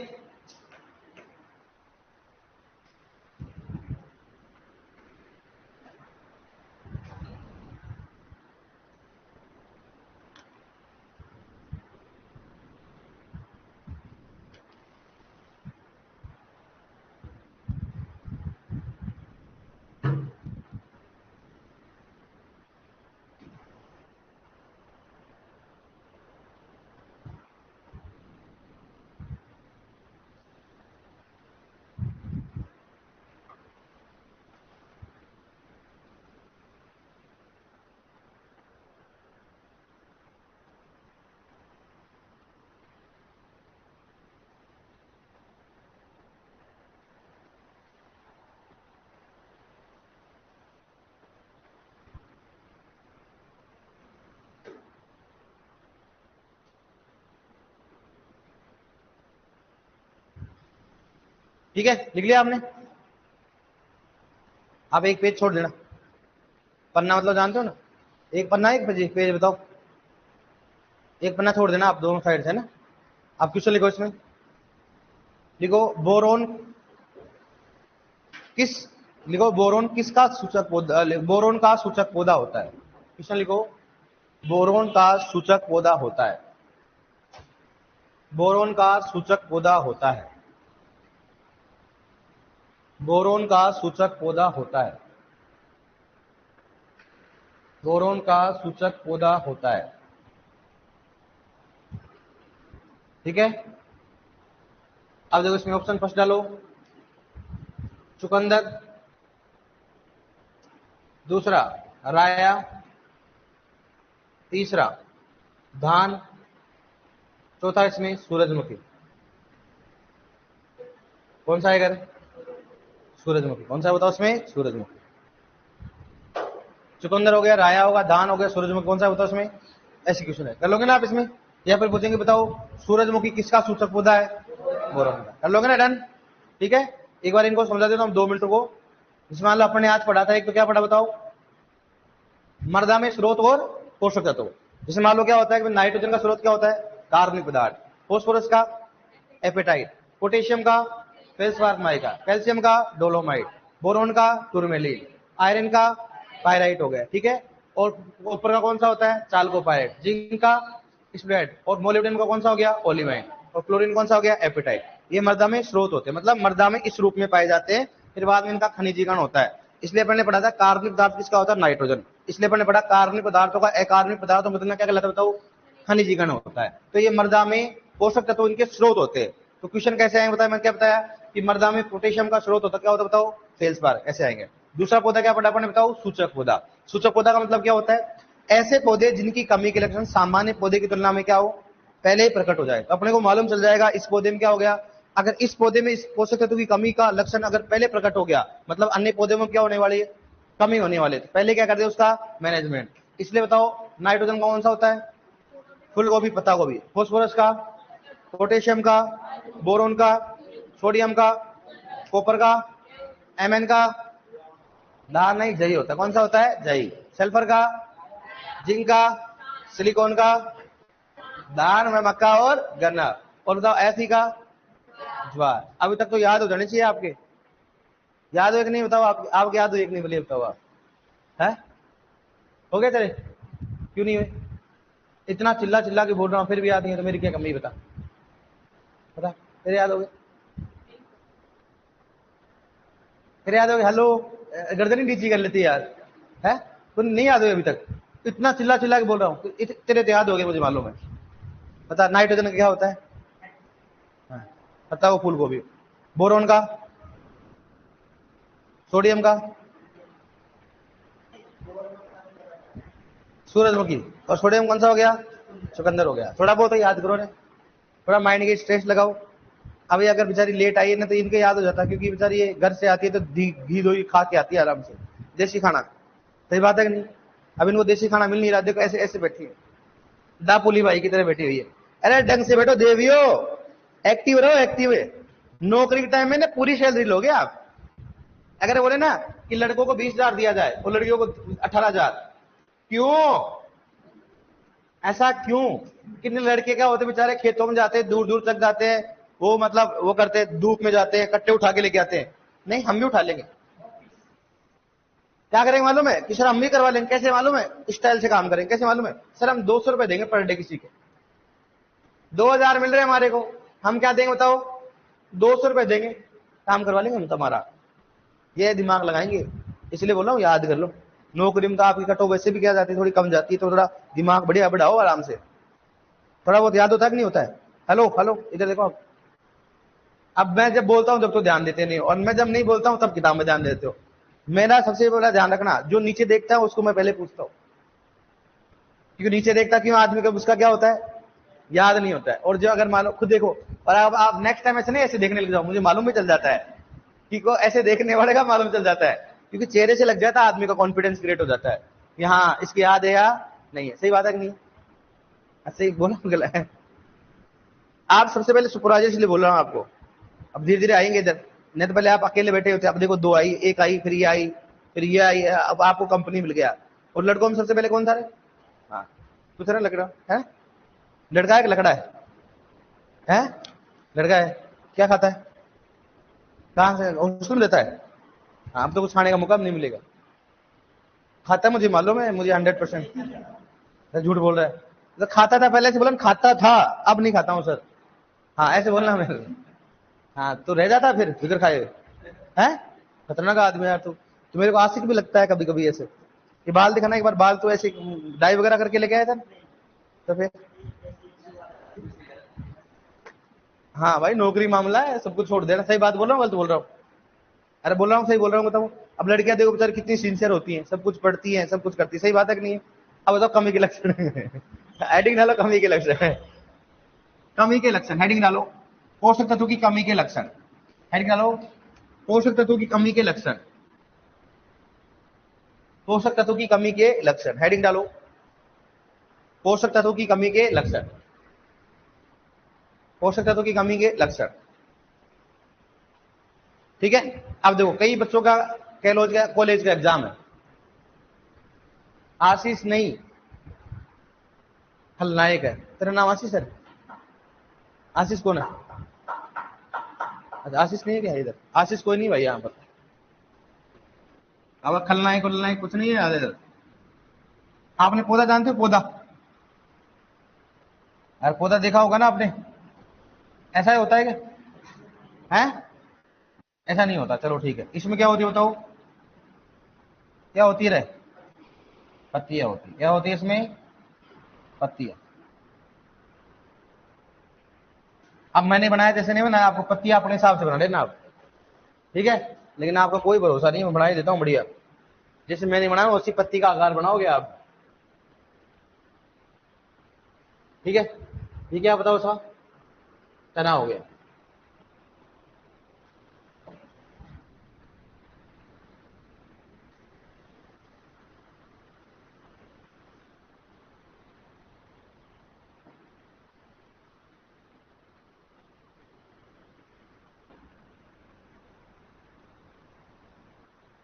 ठीक है, लिख लिया आपने? आप एक पेज छोड़ देना। पन्ना मतलब जानते हो ना? एक पन्ना एक पेज, पेज बताओ। एक पन्ना छोड़ देना आप दोनों साइड से ना। आप क्वेश्चन लिखो इसमें। लिखो बोरोन किस, लिखो बोरोन किसका सूचक पौधा, बोरोन का सूचक पौधा होता है। क्वेश्चन लिखो, बोरोन का सूचक पौधा होता है। बोरोन का सूचक पौधा होता है। बोरोन का सूचक पौधा होता है। बोरोन का सूचक पौधा होता है। ठीक है? अब देखो इसमें ऑप्शन फर्स्ट डालो, चुकंदर। दूसरा राया। तीसरा धान। चौथा इसमें सूरजमुखी। कौन सा आएगा? सूरजमुखी। कौन सा बताओ इसमें? सूरजमुखी। चुकंदर हो गया, राया होगा, धान हो गया, सूरजमुखी कौन सा बताओ इसमें? ऐसे क्वेश्चन है, कर लोगे ना आप इसमें? यहाँ पर पूछेंगे बताओ सूरजमुखी किसका सूचक पौधा है? बोरोन का। कर लोगे ना? डन। ठीक है, एक बार इनको समझा देता हूँ 2 मिनट को। इसमें मान लो अपन ने आज पढ़ा था एक, तो क्या पढ़ा बताओ? मृदा में स्रोत और पोषक तत्व। जैसे मान लो क्या होता है कि नाइट्रोजन का स्रोत क्या होता है, कार्बनिक पदार्थ, फास्फोरस का एपेटाइट, पोटेशियम का फेल्सपार माइका, कैल्शियम का डोलोमाइट, बोरोन का टूरमेलिन, आयरन का पायराइट हो गया, ठीक है। और ऊपर का कौन सा होता है, चाल्कोपाइरेट, जिंक का स्प्रेड, और मोलिब्डेनम का कौन सा हो गया, ओलिवाइन, और क्लोरीन कौन सा हो गया, एपेटाइट। ये मृदा में स्रोत होते हैं, मतलब मृदा में इस रूप में पाए जाते हैं। फिर बाद में इनका खनिजीकरण होता है। इसलिए अपन ने पढ़ा था कार्बनिक पदार्थ किसका होता है, नाइट्रोजन। इसलिए अपन ने पढ़ा कार्बनिक पदार्थों का अकार्बनिक पदार्थों में क्या कहलाता है बताओ, खनिजीकरण होता है। तो ये मृदा में पोषक तत्व इनके स्रोत होते हैं। तो क्वेश्चन कैसे आएंगे बताया, मैंने क्या बताया कि मृदा में पोटेशियम का स्रोत होता है, क्या होता है बताओ, फेल्सपार, ऐसे आएंगे। दूसरा पौधा क्या पढ़ा अपन ने बताओ, सूचक पौधा। सूचक पौधा का मतलब क्या होता है, ऐसे पौधे जिनकी कमी के लक्षण सामान्य पौधे की तुलना में क्या हो, पहले ही प्रकट हो जाए। तो अपने को मालूम चल जाएगा इस पौधे में क्या हो गया, अगर इस पौधे में इस पोषक तत्व की कमी का लक्षण अगर पहले प्रकट हो गया, मतलब अन्य पौधे में क्या होने वाली है, कमी होने वाले। तो पहले क्या कर दे उसका मैनेजमेंट। इसलिए बताओ नाइट्रोजन का कौन सा होता है, फूल गोभी, पत्ता गोभी, फास्फोरस का, पोटेशियम का, बोरोन का, सोडियम का, कॉपर का, एमएन का, धान नहीं जई होता, कौन सा होता है, जई, सल्फर का, जिंक का, सिलिकॉन का, धान में मक्का और गन्ना, और बताओ ऐसी का ज्वार। अभी तक तो याद हो जानी चाहिए आपके, याद हो कि नहीं बताओ, आपके याद हो एक नहीं, बोलिए बताओ आप, है हो गए तेरे, क्यों नहीं हुए, इतना चिल्ला चिल्ला के बोल रहा हूँ फिर भी याद नहीं है, तो मेरी क्या कमी, बता बता, तेरे याद हो गए, तेरे याद हो गए, हेलो, गर्दन नीची कर लेती यार, है तो नहीं याद हो अभी तक, इतना चिल्ला चिल्ला के बोल रहा हूँ, तेरे तो याद हो गए, मुझे मालूम है। बता नाइट्रोजन का क्या होता है, हाँ, पता वो फूल गोभी, बोरोन का, सोडियम का, सूरजमुखी, और सोडियम कौन सा हो गया, चुकंदर हो गया। थोड़ा बहुत याद करो ने, थोड़ा माइंड के स्ट्रेस लगाओ। अभी अगर बेचारी लेट आई है ना तो इनके याद हो जाता है, क्योंकि बेचारी ये घर से आती है तो घी दही खा के आती है आराम से, देसी खाना, सही बात है कि नहीं। अब इनको देसी खाना मिल नहीं रहा, देखो ऐसे ऐसे बैठी है, दापुली भाई की तरह बैठी हुई है। अरे ढंग से बैठो देवियो, एक्टिव रहो, एक्टिव है। नौकरी के टाइम में ना पूरी सैलरी लोगे आप। अगर बोले ना कि लड़कों को 20,000 दिया जाए और लड़कियों को 18,000, क्यों ऐसा क्यों, कितने लड़के क्या होते बेचारे खेतों में जाते हैं, दूर दूर तक जाते हैं, वो मतलब वो करते हैं, धूप में जाते हैं, कट्टे उठा के लेके आते हैं। नहीं, हम भी उठा लेंगे, क्या करेंगे मालूम है कि सर हम भी करवा लेंगे, कैसे मालूम है, स्टाइल से काम करेंगे, कैसे मालूम है सर, हम 200 रुपए देंगे पर डे किसी के, 2,000 मिल रहे हैं हमारे को, हम क्या देंगे बताओ, 200 रुपए देंगे, काम करवा लेंगे हम तुम्हारा, ये दिमाग लगाएंगे। इसलिए बोल रहा हूँ याद कर लो, नौकरी में तो आपकी कटो वैसे भी क्या जाती है, थोड़ी कम जाती है, तो थोड़ा दिमाग बढ़िया बढ़ाओ आराम से, थोड़ा बहुत याद होता है कि नहीं होता है। हेलो हेलो, इधर देखो, अब मैं जब बोलता हूं जब तो ध्यान देते नहीं हो, और मैं जब नहीं बोलता हूं तब किताब में ध्यान देते हो। मेरा सबसे बड़ा ध्यान रखना, जो नीचे देखता है उसको मैं पहले पूछता हूं, क्योंकि नीचे देखता क्यों आदमी का, उसका क्या होता है, याद नहीं होता है। और जो अगर मानो खुद देखो, और अब आप नेक्स्ट टाइम ऐसे नहीं ऐसे देखने लग जाओ, मुझे मालूम भी चल जाता है कि को ऐसे देखने वाले का मालूम चल जाता है, क्योंकि चेहरे से लग जाता है आदमी का, कॉन्फिडेंस क्रिएट हो जाता है कि हाँ इसकी याद है या नहीं है, सही बात है कि नहीं, ऐसे ही बोला गलत है। आप सबसे पहले सुपरवाइजर इसलिए बोल रहा हूं आपको, अब धीरे धीरे आएंगे इधर, नहीं तो पहले आप अकेले बैठे होते, अब देखो 2 आई, 1 आई, फिर ये आई, फिर ये आई, अब आपको कंपनी मिल गया। और लड़कों में सबसे पहले कौन था रे, हाँ कुछ ना लग रहा है, लड़का है कि लकड़ा है, लड़का है, क्या खाता है, कहां से उसको लेता है, हाँ अब तो कुछ खाने का मौका नहीं मिलेगा, खाता है मुझे मालूम है, मुझे 100%, झूठ बोल रहा है, तो खाता था पहले से, बोला खाता था, अब नहीं खाता हूँ सर, हाँ ऐसे बोलना मेरे, हाँ तो रह जाता फिर फिक्र खाए, हैं खतरनाक आदमी यार तू मेरे को आशिक भी लगता है कभी कभी ऐसे, ये बाल दिखाना, एक बार बाल तो ऐसे डाई वगैरह करके लेके आया था, तो फिर हाँ भाई नौकरी मामला है, सब कुछ छोड़ देना, सही बात बोल रहा हूँ गलत बोल रहा हूँ, अरे बोल रहा हूँ सही बोल रहा हूँ, बताओ। अब लड़कियां देखो बेचारी कितनी सिंसियर होती हैं, सब कुछ पढ़ती हैं, सब कुछ करती है, सही बात है कि नहीं है। अब बताओ कमी के लक्षण हेडिंग डालो, कमी के लक्षण है, कमी के लक्षण हेडिंग डालो, पोषक तत्व की कमी के लक्षण, हेडिंग डालो, पोषक तत्व की कमी के लक्षण, पोषक तत्व की कमी के लक्षण, हेडिंग डालो, पोषक तत्व की कमी के लक्षण, पोषक तत्व की कमी के लक्षण, ठीक है। अब देखो कई बच्चों का कॉलेज का एग्जाम है, आशीष नहीं, खलनायक है। तेरा नाम आशीष है? आशीष कौन है? अच्छा आशीष नहीं है क्या इधर? आशीष कोई नहीं भाई यहाँ पर। अब खलनायक वलनायक कुछ नहीं है इधर। आपने पौधा जानते हो? पौधा, यार पौधा देखा होगा ना आपने, ऐसा ही होता है क्या? है ऐसा नहीं होता। चलो ठीक है, इसमें क्या होती है बताओ? क्या होती है रे? पत्तियां होती। क्या होती है इसमें? पत्तियां। अब मैंने बनाया जैसे नहीं बनाया, आपको पत्तियां अपने हिसाब से बना लेना आप, ठीक है? लेकिन आपका कोई भरोसा नहीं, मैं बना ही देता हूँ बढ़िया। जैसे मैंने बनाया उसी पत्ती का आकार बनाओगे आप, ठीक है? ये क्या बताओ सा? तना हो गया।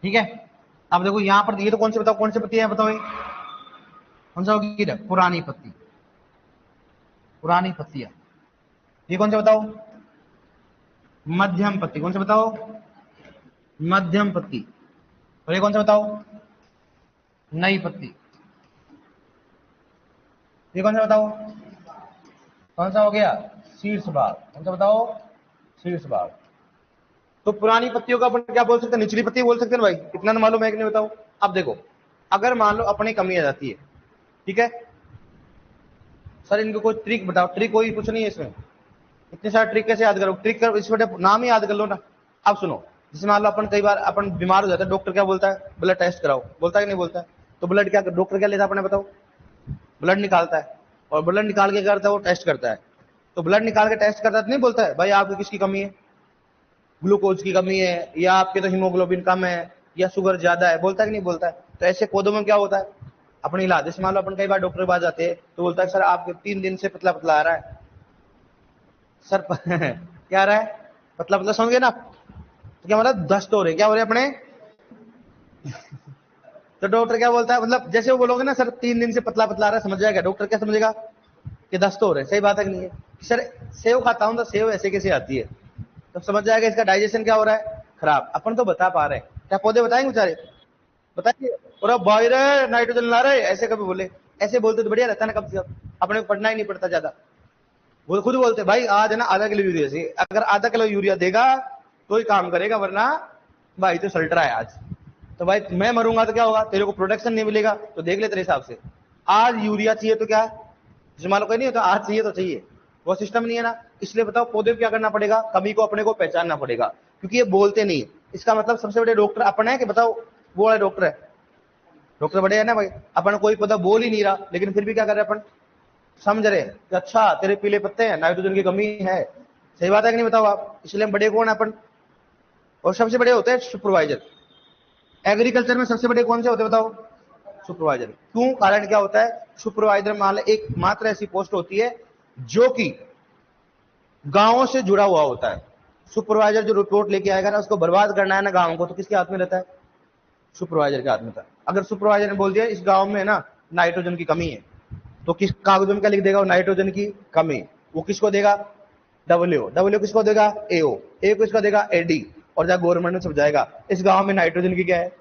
ठीक है, अब देखो यहां पर ये तो कौन से बताओ, कौन सी पत्ती है बताओ? ये कौन सा होगी? पुरानी पत्ती, पुरानी पत्तियां। ये कौन सा बताओ? मध्यम पत्ती। कौन सा बताओ? मध्यम पत्ती। और ये कौन सा बताओ? नई पत्ती। ये कौन सा बताओ? कौन सा हो गया? शीर्ष भाग। कौन सा बताओ? शीर्ष भाग। तो पुरानी पत्तियों का अपन क्या बोल सकते हैं? निचली पत्ती बोल सकते हैं भाई। कितना मालूम है कि नहीं बताओ? अब देखो, अगर मान लो अपनी कमी आ जाती है, ठीक है सर, इनको कोई ट्रिक बताओ। ट्रिक कोई कुछ नहीं है इसमें, इतने सारे ट्रिक कैसे याद करो? ट्रिक कर, इस नाम ही याद कर लो ना। अब सुनो, जैसे मान लो अपन कई बार अपन बीमार हो जाते हैं, डॉक्टर क्या बोलता है? ब्लड टेस्ट कराओ, बोलता है कि नहीं बोलता है? तो ब्लड क्या डॉक्टर क्या लेता है अपने बताओ? ब्लड निकालता है, और ब्लड निकाल के करता है वो टेस्ट करता है। तो ब्लड निकाल के टेस्ट करता है तो नहीं बोलता है भाई आपकी किसकी कमी है? ग्लूकोज की कमी है, या आपके तो हीमोग्लोबिन कम है, या शुगर ज्यादा है, बोलता है कि नहीं बोलता है? तो ऐसे पौधों में क्या होता है? अपनी इलाज, जैसे मान लो अपन कई बार डॉक्टर के पास जाते हैं तो बोलता है सर आपके 3 दिन से पतला पतला आ रहा है सर। क्या आ रहा है? पतला पतला, समझ गए ना? तो क्या मतलब? दस्त हो रहे, क्या हो रहे अपने? तो डॉक्टर क्या बोलता है? मतलब जैसे वो बोलोगे ना सर 3 दिन से पतला पतला आ रहा है, समझ जाएगा डॉक्टर। क्या समझेगा? कि दस्त हो रहे। सही बात है कि नहीं है? सर सेव खाता हूं तो सेव ऐसे कैसे आती है? तो समझ जाएगा इसका डाइजेशन क्या हो रहा है? खराब। अपन तो बता पा रहे हैं, क्या पौधे बताएंगे बेचारे? बताइए। और अब भाई रे नाइट्रोजन ला रहे, ऐसे कभी बोले? ऐसे बोलते तो बढ़िया रहता ना, कब से कब अपने को पढ़ना ही नहीं पड़ता ज्यादा। वो खुद बोलते भाई आज है ना आधा किलो यूरिया से, अगर आधा किलो यूरिया देगा तो ही काम करेगा, वरना भाई तो सल्ट रहा है आज। तो भाई मैं मरूंगा तो क्या होगा? तेरे को प्रोटेक्शन नहीं मिलेगा। तो देख ले तेरे हिसाब से, आज यूरिया चाहिए तो क्या, जैसे मान लो कोई नहीं होता आज चाहिए तो चाहिए, वो सिस्टम नहीं है ना। इसलिए बताओ पौधे को क्या करना पड़ेगा? कमी को अपने को पहचानना पड़ेगा, क्योंकि ये बोलते नहीं। इसका मतलब सबसे बड़े डॉक्टर अपन है कि बताओ वो वाला डॉक्टर है? डॉक्टर बड़े है ना भाई। अपन कोई पौधा बोल ही नहीं रहा, लेकिन फिर भी क्या कर रहे हैं अपन? समझ रहे कि अच्छा तेरे पीले पत्ते हैं, नाइट्रोजन की कमी है। सही बात है कि नहीं बताओ आप? इसलिए हम बड़े कौन है अपन? और सबसे बड़े होते हैं सुपरवाइजर। एग्रीकल्चर में सबसे बड़े कौन से होते हैं बताओ? सुपरवाइजर। क्यों? कारण क्या होता है? सुपरवाइजर मान एक मात्र ऐसी पोस्ट होती है जो कि गांवों से जुड़ा हुआ होता है। सुपरवाइजर जो रिपोर्ट लेके आएगा ना, उसको बर्बाद करना है ना गांव को, तो किसके हाथ में रहता है? सुपरवाइजर के हाथ में था। अगर सुपरवाइजर ने बोल दिया इस गांव में ना नाइट्रोजन की कमी है, तो किस कागजों में क्या लिख देगा? वो नाइट्रोजन की कमी। वो किसको देगा? डब्ल्यू। डब्ल्यू किसको देगा? एओ। ए किसको देगा? एडी। और जब गवर्नमेंट में समझाएगा इस गांव में नाइट्रोजन की क्या है?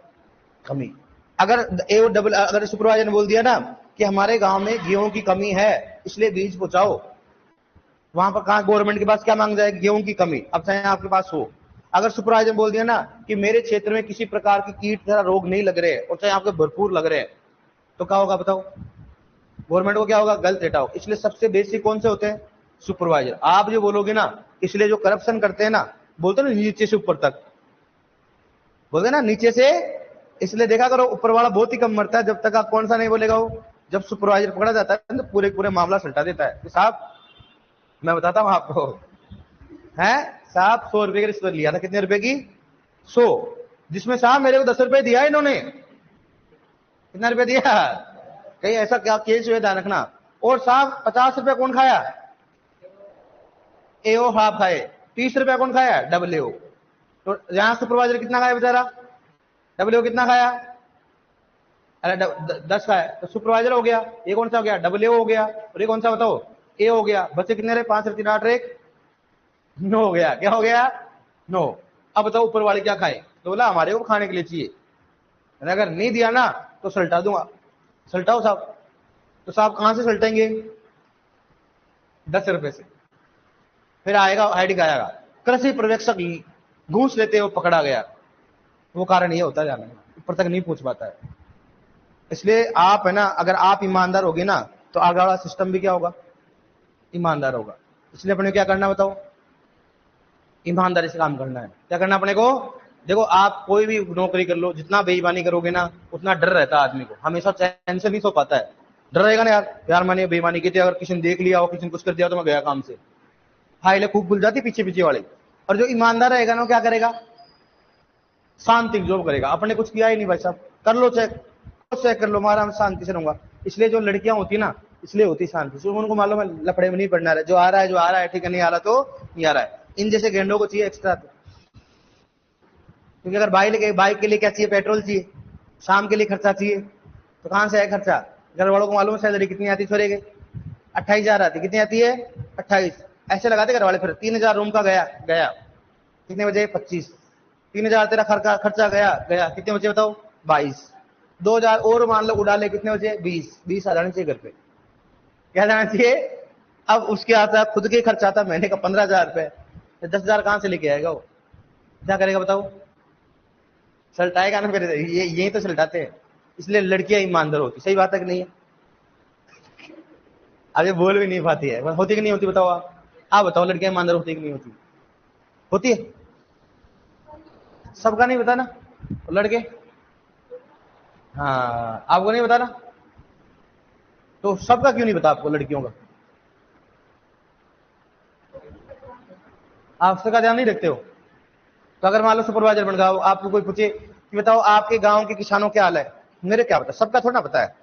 कमी। अगर एओ डबल, अगर सुपरवाइजर ने बोल दिया ना कि हमारे गांव में गेहूं की कमी है इसलिए बीज पहुंचाओ, वहां पर कहा गवर्नमेंट के पास क्या मांग जाएगी? गेहूं की कमी। अब चाहे आपके पास हो, अगर सुपरवाइजर बोल दिया ना कि मेरे क्षेत्र में किसी प्रकार की कीट तथा रोग नहीं लग रहे और चाहे आपके भरपूर लग रहे हैं, तो क्या होगा बताओ? गवर्नमेंट को क्या होगा? गलत डेटा हो। इसलिए सबसे बेसिक कौन से होते हैं? सुपरवाइजर। आप जो बोलोगे ना, इसलिए जो करप्शन करते हैं ना, बोलते ना नीचे से ऊपर तक, बोलते ना नीचे से, इसलिए देखा करो ऊपर वाला बहुत ही कम मरता है जब तक आप कौन सा नहीं बोलेगा वो। जब सुपरवाइजर पकड़ा जाता है तो पूरे पूरे मामला सल्टा देता है कि साहब मैं बताता हूं आपको, है साहब 100 रुपए की रिश्वत लिया था। कितने रुपए की? 100। जिसमें साहब मेरे को 10 रुपए दिया इन्होंने। कितना रुपया दिया? कहीं ऐसा क्या केस हुआ? ध्यान रखना। और साहब 50 रुपया कौन खाया? एओ हाफ खाए। 30 रुपया कौन खाया? डब्ल्यू। तो यहां सुपरवाइजर कितना खाया बेचारा? डब्ल्यू कितना खाया? अरे 10 का है तो सुपरवाइजर हो गया, ये कौन सा हो गया, डबल ए हो गया, और ये कौन सा बताओ, ए हो गया। बच्चे कितने रहे, 5 3 8 1 9 हो गया। क्या हो गया, 9। अब बताओ ऊपर वाले क्या खाए, तो बोला हमारे को खाने के लिए चाहिए, अगर नहीं दिया ना तो सल्टा दूंगा। सल्टाओ साहब। तो साहब कहां से सल्टेंगे, 10 रुपए से। फिर आएगा हेडिंग आएगा, कृषि पर्यवेक्षक घूस लेते हुए पकड़ा गया। वो कारण ये होता है जाना ऊपर तक नहीं पूछ पाता है। इसलिए आप है ना, अगर आप ईमानदार होगे ना तो आगे वाला सिस्टम भी क्या होगा, ईमानदार होगा। इसलिए अपने क्या करना बताओ, ईमानदारी से काम करना है। क्या करना अपने को, देखो आप कोई भी नौकरी कर लो, जितना बेईमानी करोगे ना उतना डर रहता है आदमी को, हमेशा चैन से नहीं सो पाता है। डर रहेगा ना यार मैंने बेईमानी की थी, अगर किसी ने देख लिया हो, किसी ने कुछ कर दिया तो मैं गया काम से। फाइलें खूब भूल जाती पीछे पीछे वाले। और जो ईमानदार रहेगा ना क्या करेगा, शांति जॉब करेगा। अपने कुछ किया ही नहीं भाई साहब, कर लो चेक कर लो, मारा शांति से रहूंगा। इसलिए जो लड़कियां होती ना इसलिए होती शांति से, उनको मालूम है लफड़े में नहीं पड़ना है, जो आ रहा है ठीक है, नहीं आ रहा तो नहीं आ रहा है। इन जैसे गेंडों को चाहिए एक्स्ट्रा, क्योंकि अगर बाइक के लिए क्या चाहिए, पेट्रोल चाहिए, शाम के लिए खर्चा चाहिए, तो कहां से आए खर्चा। घर वालों को मालूम है सैलरी कितनी आती, छोरे के 28,000 आती, कितनी आती है 28, ऐसे लगाते घर वाले। फिर 3,000 रूम का गया कितने बजे 25, 3,000 तेरा खर्चा गया कितने बचे बताओ 22, 2,000 और मान लो उड़ा ले, कितने बचे 20 आ जाने चाहिए घर पे, क्या जाना चाहिए। अब उसके आता खुद के खर्चा आता महीने का 15,000 रुपए, 10,000 कहां से लेके आएगा वो, क्या करेगा बताओ, सल्टाएगा ना। फिर यही तो सल्टाते हैं। इसलिए लड़कियां ईमानदार होती, सही बात है कि नहीं है। अभी बोल भी नहीं पाती है, होती कि नहीं होती बताओ आप बताओ, लड़कियां ईमानदार होती कि नहीं होती, होती है। सबका नहीं पता ना, लड़के, हाँ आपको नहीं पता ना, तो सबका क्यों नहीं पता आपको लड़कियों का, आप सबका ध्यान नहीं रखते हो। तो अगर मान लो सुपरवाइजर बन गया, आपको कोई पूछे कि बताओ आपके गांव के किसानों क्या हाल है, मेरे क्या पता, सबका थोड़ा पता है,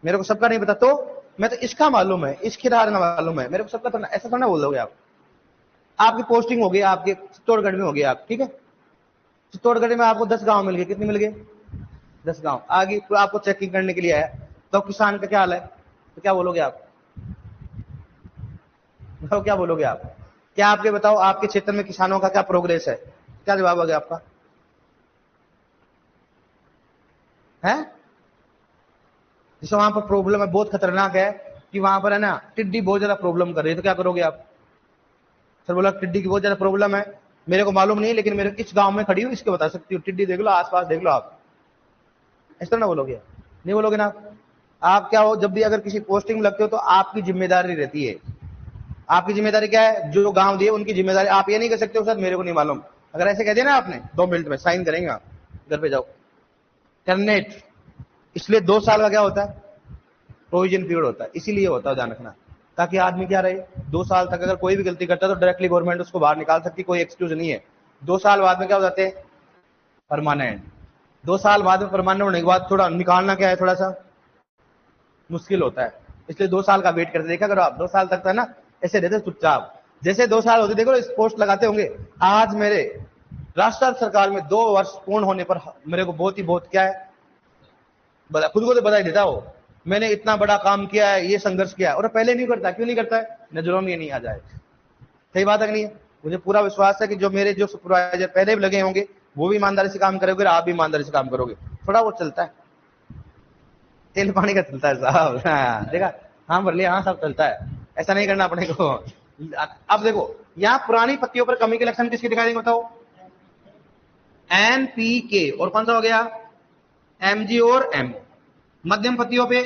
मेरे को सबका नहीं पता, तो मैं तो इसका मालूम है, इसके धार ना मालूम है, मेरे को सबका थोड़ा, ऐसा थोड़ा बोल दोगे आप। आपकी पोस्टिंग हो गई, आपके चित्तौड़गढ़ में हो गई आप, ठीक है, चित्तौड़गढ़ में आपको 10 गांव मिल गए, कितने मिल गए 10 गांव। आगे तो आपको चेकिंग करने के लिए आया, तो किसान का क्या हाल है, तो क्या बोलोगे आप, तो क्या बोलोगे आप, क्या आपके बताओ आपके क्षेत्र में किसानों का क्या प्रोग्रेस है, क्या जवाब आ गया आपका है। जैसे वहां पर प्रॉब्लम है, बहुत खतरनाक है कि वहां पर है ना टिड्डी बहुत ज्यादा प्रॉब्लम कर रही है, तो क्या करोगे आप। सर बोला टिड्डी की बहुत ज्यादा प्रॉब्लम है, मेरे को मालूम नहीं लेकिन मेरे इस गांव में खड़ी हूँ, इसके बता सकती हूँ, टिड्डी देख लो आसपास देख लो आप, इस तरह ना बोलोगे, नहीं बोलोगे ना आप क्या हो, जब भी अगर किसी पोस्टिंग में लगते हो तो आपकी जिम्मेदारी रहती है। आपकी जिम्मेदारी क्या है, जो गांव दिए उनकी जिम्मेदारी, आप ये नहीं कर सकते हो सर मेरे को नहीं मालूम, अगर ऐसे कह दिया ना आपने 2 मिनट में साइन करेंगे आप, घर पे जाओ टर्मिनेट। इसलिए 2 साल का क्या होता है, प्रोविजन पीरियड होता है, इसीलिए होता है ध्यान रखना, ताकि आदमी क्या रहे 2 साल तक, अगर कोई भी गलती करता है तो डायरेक्टली गवर्नमेंट उसको बाहर निकाल सकती, कोई एक्सक्यूज नहीं है। 2 साल बाद में क्या हो जाते हैं, परमानेंट। 2 साल बाद में परमानेंट होने के बाद थोड़ा निकालना क्या है, थोड़ा सा मुश्किल होता है, इसलिए 2 साल का वेट करते देखा करो आप। 2 साल तक था ना ऐसे रहते चुपचाप, जैसे 2 साल होते देखो इस पोस्ट लगाते होंगे। आज मेरे राष्ट्र सरकार में 2 वर्ष पूर्ण होने पर मेरे को बहुत क्या है, खुद को तो बधाई देता हो, मैंने इतना बड़ा काम किया है, ये संघर्ष किया है, और पहले नहीं करता, क्यों नहीं करता है, नजरों में ये नहीं आ जाए। सही बात है कि नहीं है। मुझे पूरा विश्वास है कि जो मेरे जो सुपरवाइजर पहले भी लगे होंगे वो भी ईमानदारी से काम करोगे, आप भी ईमानदारी से काम करोगे, थोड़ा वो चलता है, तेल पानी का चलता है साहब, हाँ, देखा, हाँ भर लिया, हाँ सब चलता है, ऐसा नहीं करना अपने को। अब देखो यहाँ पुरानी पत्तियों पर कमी के लक्षण किसके दिखाई देंगे बताओ, NPK, और कौन सा हो गया MG और M। मध्यम पत्तियों पे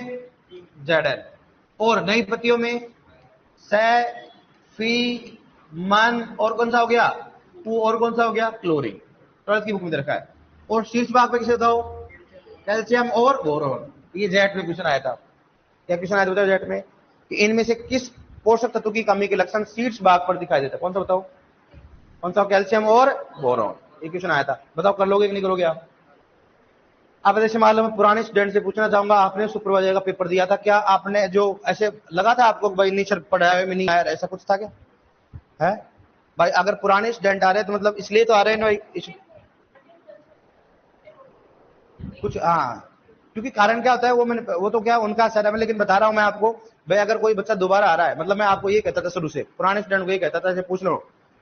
ZN, और नई पत्तियों में मन, और कौन सा हो गया और कौन सा हो गया क्लोरीन, 12th की बुक में रखा है। और शीर्ष भाग पे किसे बताओ, कैल्शियम और बोरोन। ये जेट में क्वेश्चन आया था, क्या क्वेश्चन आया था बताओ जेट में, कि इनमें से किस पोषक तत्व की कमी के लक्षण शीर्ष भाग पर दिखाई देता है, कौन सा बताओ, कौन सा, कैल्शियम और बोरोन। ये क्वेश्चन आया था, बताओ कर लोगे कि नहीं करोगे आप। अब जैसे मान लो मैं पुराने स्टूडेंट से पूछना चाहूंगा, आपने सुपरवाइजर का पेपर दिया था, क्या आपने जो ऐसे लगा था आपको भाई नहीं सर पढ़ाया में नहीं आया, ऐसा कुछ था क्या है भाई। अगर पुराने स्टूडेंट आ रहे हैं तो मतलब इसलिए तो आ रहे हैं ना, कुछ, हाँ, क्योंकि कारण क्या होता है वो तो क्या उनका असर है, मैं लेकिन बता रहा हूं मैं आपको। भाई अगर कोई बच्चा दोबारा आ रहा है, मतलब मैं आपको ये कहता था शुरू से, पुराने स्टूडेंट को ये कहता था, जैसे पूछ लो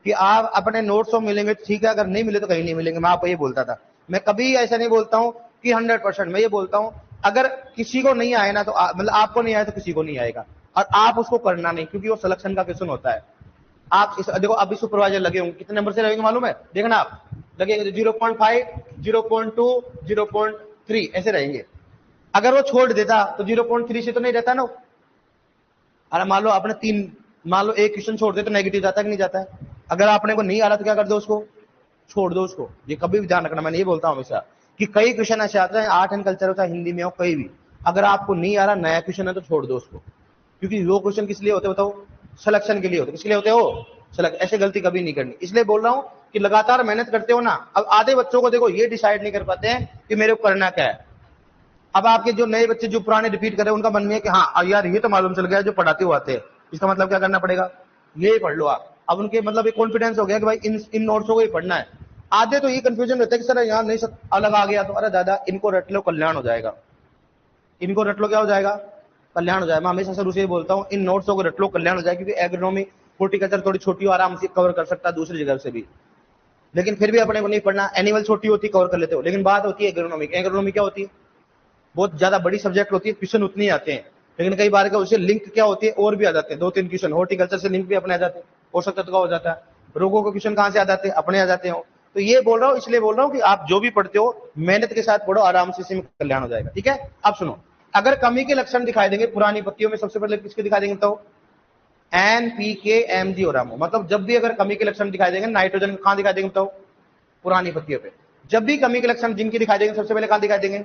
कि आप अपने नोट्स तो मिलेंगे ठीक है, अगर नहीं मिले तो कहीं नहीं मिलेंगे, मैं आपको ये बोलता था। मैं कभी ऐसा नहीं बोलता हूँ कि 100%, मैं ये बोलता हूँ अगर किसी को नहीं आए ना तो मतलब आपको नहीं आया तो किसी को नहीं आएगा, और आप उसको करना नहीं, क्योंकि वो सिलेक्शन का क्वेश्चन होता है। आप देखो अभी सुपरवाइजर लगे होंगे, कितने नंबर से लगेंगे मालूम है, देखना आप लगेंगे 0.5, 0.2, 0.3 ऐसे रहेंगे। अगर वो छोड़ देता तो 0.3 से तो नहीं रहता ना। अरे मान लो आपने मान लो एक क्वेश्चन छोड़ दे तो नेगेटिव जाता है कि नहीं जाता है। अगर आपने को नहीं आ रहा तो क्या कर दो, उसको छोड़ दो उसको। ये कभी भी ध्यान रखना, मैंने ये बोलता हूं हमेशा कि कई क्वेश्चन ऐसे आते हैं, आर्ट एंड कल्चर होता है, हिंदी में हो कहीं भी, अगर आपको नहीं आ रहा, नया क्वेश्चन है तो छोड़ दो उसको। क्योंकि वो क्वेश्चन किस लिए होते बताओ, सिलेक्शन के लिए होते। किसके लिए होते हो, सिलेक्शन। ऐसे गलती कभी नहीं करनी, इसलिए बोल रहा हूं कि लगातार मेहनत करते हो ना। अब आधे बच्चों को देखो ये डिसाइड नहीं कर पाते हैं कि मेरे को करना क्या है। अब आपके जो नए बच्चे जो पुराने रिपीट कर रहे हैं, उनका मन में है कि हाँ यार ये तो मालूम चल गया जो पढ़ाते हुए आते हैं, इसका मतलब क्या करना पड़ेगा, ये पढ़ लो आप। अब उनके मतलब एक कॉन्फिडेंस हो गया कि भाई इन नोट्सों को ही पढ़ना है। आधे तो ये कंफ्यूजन रहता है कि सर यहाँ नहीं सब अलग आ गया तो, अरे दादा इनको रट लो कल्याण हो जाएगा, इनको रट लो क्या हो जाएगा, कल्याण हो जाएगा। मैं हमेशा शुरू से ही बोलता हूँ इन नोट्सों को रट लो कल्याण हो जाएगा, क्योंकि एग्रोनॉमी हॉर्टिकल्चर थोड़ी छोटी हो, आराम से कवर कर सकता है दूसरी जगह से भी। लेकिन फिर भी अपने को नहीं पढ़ना, एनिमल छोटी होती कवर कर लेते हो, लेकिन बात होती है एग्रोनॉमी। एग्रोनॉमी क्या होती है, बहुत ज्यादा बड़ी सब्जेक्ट होती है, क्वेश्चन उतने आते हैं, लेकिन कई बार का उससे लिंक क्या होती है और भी आ जाते हैं, 2-3 क्वेश्चन हॉर्टिकल्चर से लिंक भी अपने आ जाते हैं, पोषक तत्व का हो जाता है, रोगों के क्वेश्चन कहां से आ जाते हैं, अपने आ जाते हो। तो ये बोल रहा हूं, इसलिए बोल रहा हूं कि आप जो भी पढ़ते हो मेहनत के साथ पढ़ो, आराम से इसमें कल्याण हो जाएगा। ठीक है, अब सुनो, अगर कमी के लक्षण दिखाई देंगे पुरानी पत्तियों में, सबसे पहले किसके दिखाई देंगे बताओ, NPK, MG और एमओ। मतलब जब भी अगर कमी के लक्षण दिखाई देंगे नाइट्रोजन कहां दिखाई देंगे बताओ, पुरानी पत्तियों पे। जब भी कमी के लक्षण जिनके दिखाई देंगे सबसे पहले कहां दिखाई देंगे,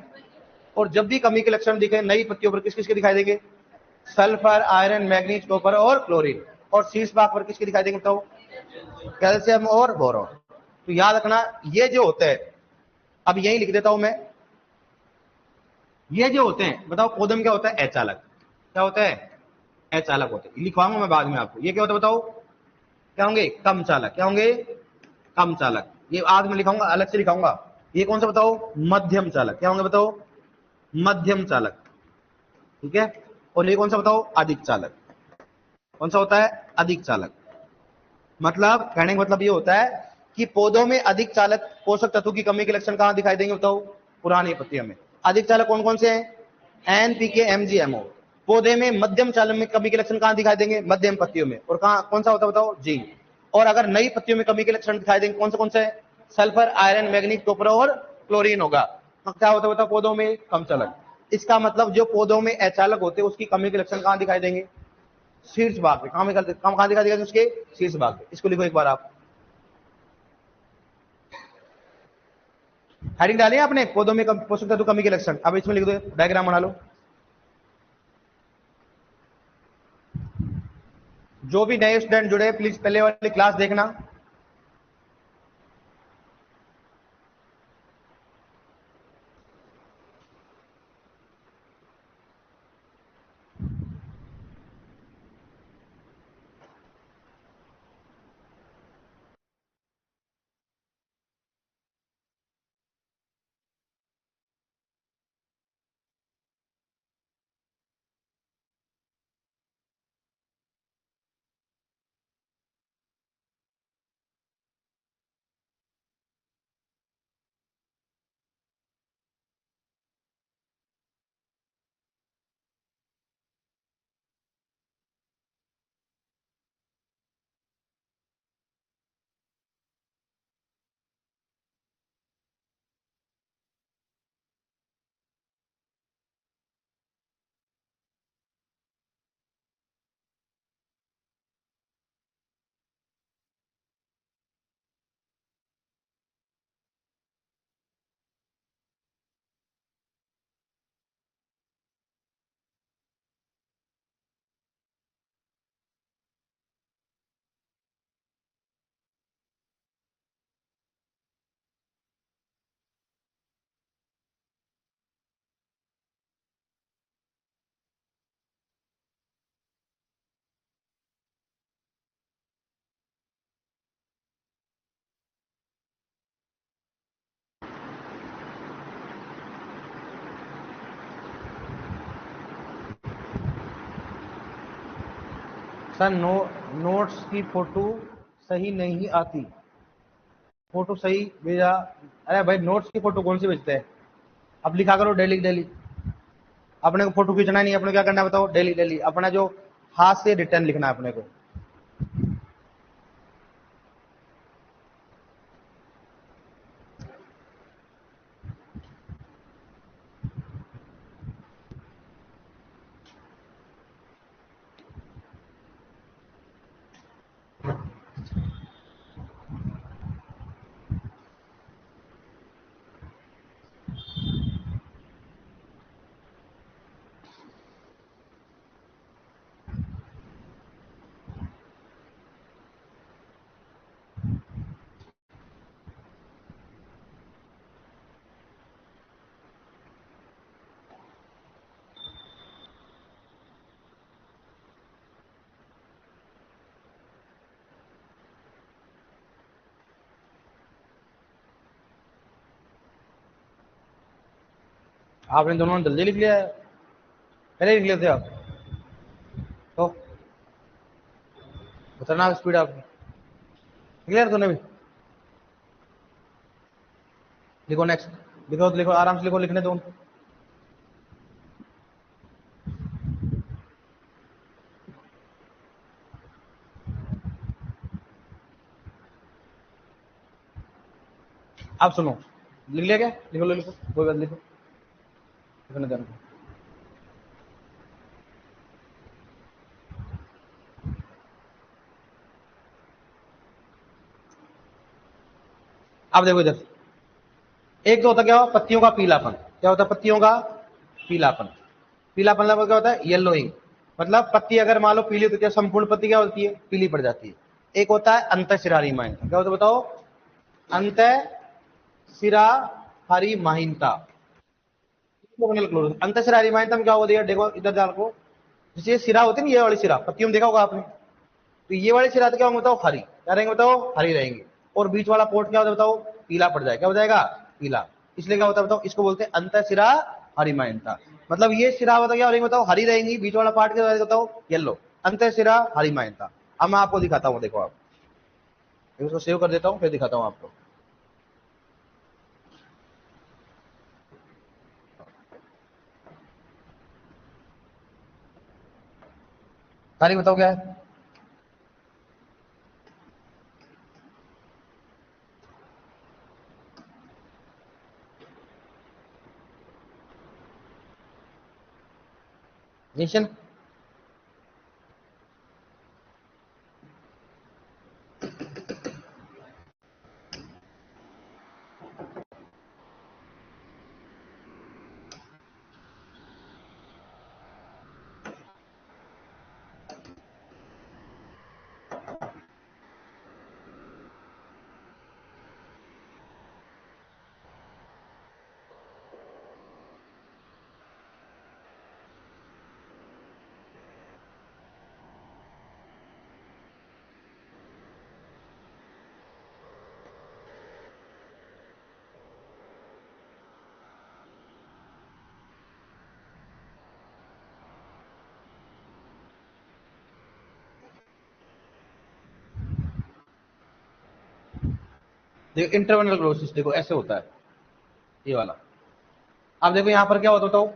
और जब भी कमी के लक्षण दिखे नई पत्तियों पर किस किसके दिखाई देंगे, सल्फर, आयरन, मैग्नीज, कॉपर और क्लोरीन। और शीर्ष भाग पर किसके दिखाई देंगे बताओ, कैल्शियम और बोरॉन। तो याद रखना ये जो होते हैं, अब यही लिख देता हूं मैं, ये जो होते हैं बताओ पौधे में क्या होता है, अचालक। क्या होता है, अचालक होते हैं, लिखवाऊंगा मैं बाद में आपको। ये क्या होता है बताओ, क्या होंगे, कम चालक। क्या होंगे, कम चालक। ये आज मैं लिखाऊंगा, अलग से लिखाऊंगा। ये कौन सा बताओ, मध्यम चालक। क्या होंगे बताओ, मध्यम चालक। ठीक है, और ये कौन सा बताओ, अधिक चालक। कौन सा होता है, अधिक चालक। मतलब कहने का मतलब ये होता है कि पौधों में अधिक चालक पोषक तत्व की कमी के लक्षण कहां दिखाई देंगे बताओ, पुरानी पत्तियों में। अधिक चालक कौन कौन से हैं, NPK, MG, MO। पौधे में मध्यम चालक में कमी के लक्षण कहां दिखाई देंगे, मध्यम पत्तियों में। और कहां कौन सा होता है बताओ, जिंक। और अगर नई पत्तियों में कमी के लक्षण दिखाई देंगे कौन से है, सल्फर, आयरन, मैग्नीज, कॉपर और क्लोरीन होगा। तो क्या होता है बताओ, पौधों में कम चालक। इसका मतलब जो पौधों में अचालक होते हैं उसकी कमी के लक्षण कहां दिखाई देंगे, शीर्ष भाग पे। कहां दिखा देगा, उसके शीर्ष भाग पे। इसको लिखो एक बार आप, हेडिंग डालिए आपने, पौधों में पोषक तत्व कमी के लक्षण। अब इसमें लिख दो, डायग्राम बना लो। जो भी नए स्टूडेंट जुड़े प्लीज पहले वाली क्लास देखना। सर नोट्स की फोटो सही नहीं आती, फोटो सही भेजा। अरे भाई नोट्स की फोटो कौन सी भेजते हैं? अब लिखा करो डेली डेली। अपने को फोटो खींचना नहीं, अपने क्या करना है बताओ? डेली डेली अपना जो हाथ से रिटर्न लिखना है अपने को। आपने दोनों ने जल्दी लिख लिया है, पहले लिख लेते आप तो खतरनाक स्पीड आपकी। क्लियर तूने भी? लिखो नेक्स्ट, लिखो लिखो आराम से लिखो, लिखने दो। आप सुनो, लिख लिया क्या? लिखो लिखो, कोई बात लिखो, लिखने दो। अब देखो इधर, एक तो होता क्या हो, पत्तियों का पीलापन। क्या होता है पत्तियों का पीलापन? पीलापन मतलब क्या होता है? येलोइंग। मतलब पत्ती अगर मान लो पीली होती है, क्या संपूर्ण पत्ती क्या होती है? पीली पड़ जाती है। एक होता है अंतःशिरारी माइनता। क्या होता है बताओ? अंतःशिरा हरी माहिनता। अंतःशिरा हरी माहिनता में क्या होगा? देखो इधर जान को, जैसे सिरा होती है ना, ये वाली सिरा पत्तियों में देखा होगा आपने, तो ये वाले सिरा तो क्या होंगे बताओ? हरी। क्या रहेंगे बताओ? हरी रहेंगे। और बीच वाला पोर्ट क्या होता है बताओ? पीला पड़ जाएगा। क्या हो जाएगा? पीला। इसलिए क्या होता है बताओ? इसको बोलते हैं अंतःशिरा हरिमायनता। मतलब ये सिरा बताओ क्या रहेंगे बताओ? हरी रहेंगी। बीच वाला पार्ट क्या बताओ? येलो। अंतःशिरा हरिमायनता। अब मैं आपको दिखाता हूँ, देखो आप, इसको सेव कर देता हूँ फिर दिखाता हूँ आपको। सारी बताओ क्या है? नेशन। देखो इंटरवनल क्लोरोसिस, देखो ऐसे होता है ये वाला। अब देखो यहाँ पर क्या होता बताओ?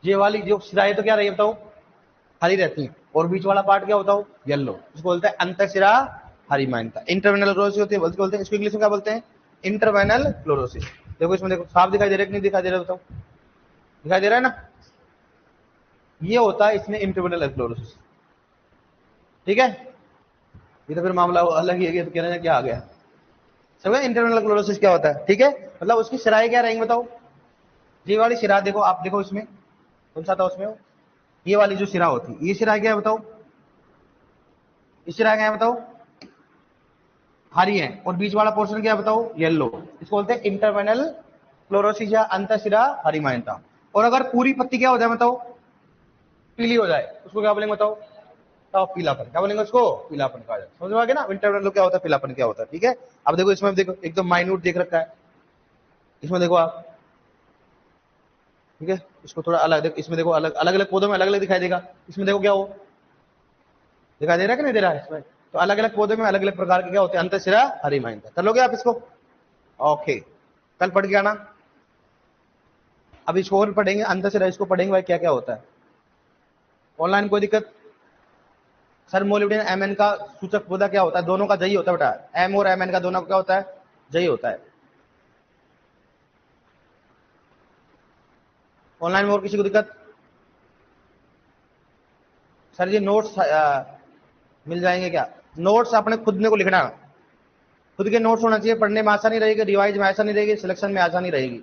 ये वाली जो सिराएं तो क्या रही है बताओ? हरी रहती है। और बीच वाला पार्ट क्या होता हो? येलो। इसको बोलते हैं अंतःशिरा हरिमायनता। इंटरवेनल क्लोरोसिस होती है, बोलते हैं इसको इंग्लिश में क्या बोलते हैं? इंटरवेनल क्लोरोसिस। देखो इसमें देखो साफ दिखाई दे रहा है कि नहीं दिखाई दे रहा बताओ? दिखाई दे रहा है ना? ये होता है इसमें इंटरवेनल क्लोरोसिस। ठीक है, ये तो फिर मामला अलग ही है, तो कह रहे हैं क्या आ गया। समझ इंटरवेनल क्लोरोसिस क्या होता है? ठीक है, मतलब उसकी सिराएं क्या रहेंगी बताओ? ये वाली सिरा देखो, आप देखो इसमें कौन सा था उसमें, ये वाली जो सिरा होती है, ये सिरा क्या है बताओ? इस सिरा क्या है बताओ? हरी है। और बीच वाला पोर्शन क्या बताओ? येलो। इसको बोलते हैं इंटरवेनल क्लोरोसिस या अंतःशिरा हरिमायनता। और अगर पूरी पत्ती क्या हो जाए बताओ? पीली हो जाए, उसको क्या बोलेंगे बताओ? तो पीलापन। क्या बोलेंगे उसको? पीलापन कहा जाए। समझ में आ गया ना इंटरवेनल क्या होता है, पीलापन क्या होता है? ठीक है, अब देखो इसमें देखो एकदम माइन्यूट देख रखा है, इसमें देखो आप। ठीक है, इसको थोड़ा अलग देखो, इसमें देखो अलग अलग अलग पौधों में अलग अलग दिखाई देगा। इसमें देखो क्या हो? दिखाई दे रहा है कि नहीं दे रहा है इसमें? तो अलग अलग पौधे में अलग अलग प्रकार के क्या होते हैं, अंतःशिरा हरिमाइंदा। कर लोगे आप इसको? ओके, कल पढ़ के आना। अब इसको और पढ़ेंगे, अंतःशिरा इसको पढ़ेंगे भाई क्या क्या होता है। ऑनलाइन कोई दिक्कत? सर मोलिब्डेनम एमएन का सूचक पौधा क्या होता है? दोनों का जई होता है बेटा, एम और एमएन का दोनों का क्या होता है? जई होता है। ऑनलाइन में और किसी को दिक्कत? सर ये नोट्स मिल जाएंगे क्या? नोट्स अपने खुद ने को लिखना, खुद के नोट्स होना चाहिए, पढ़ने में आसानी रहेगी, रिवाइज में आसानी रहेगी, सिलेक्शन में आसानी रहेगी।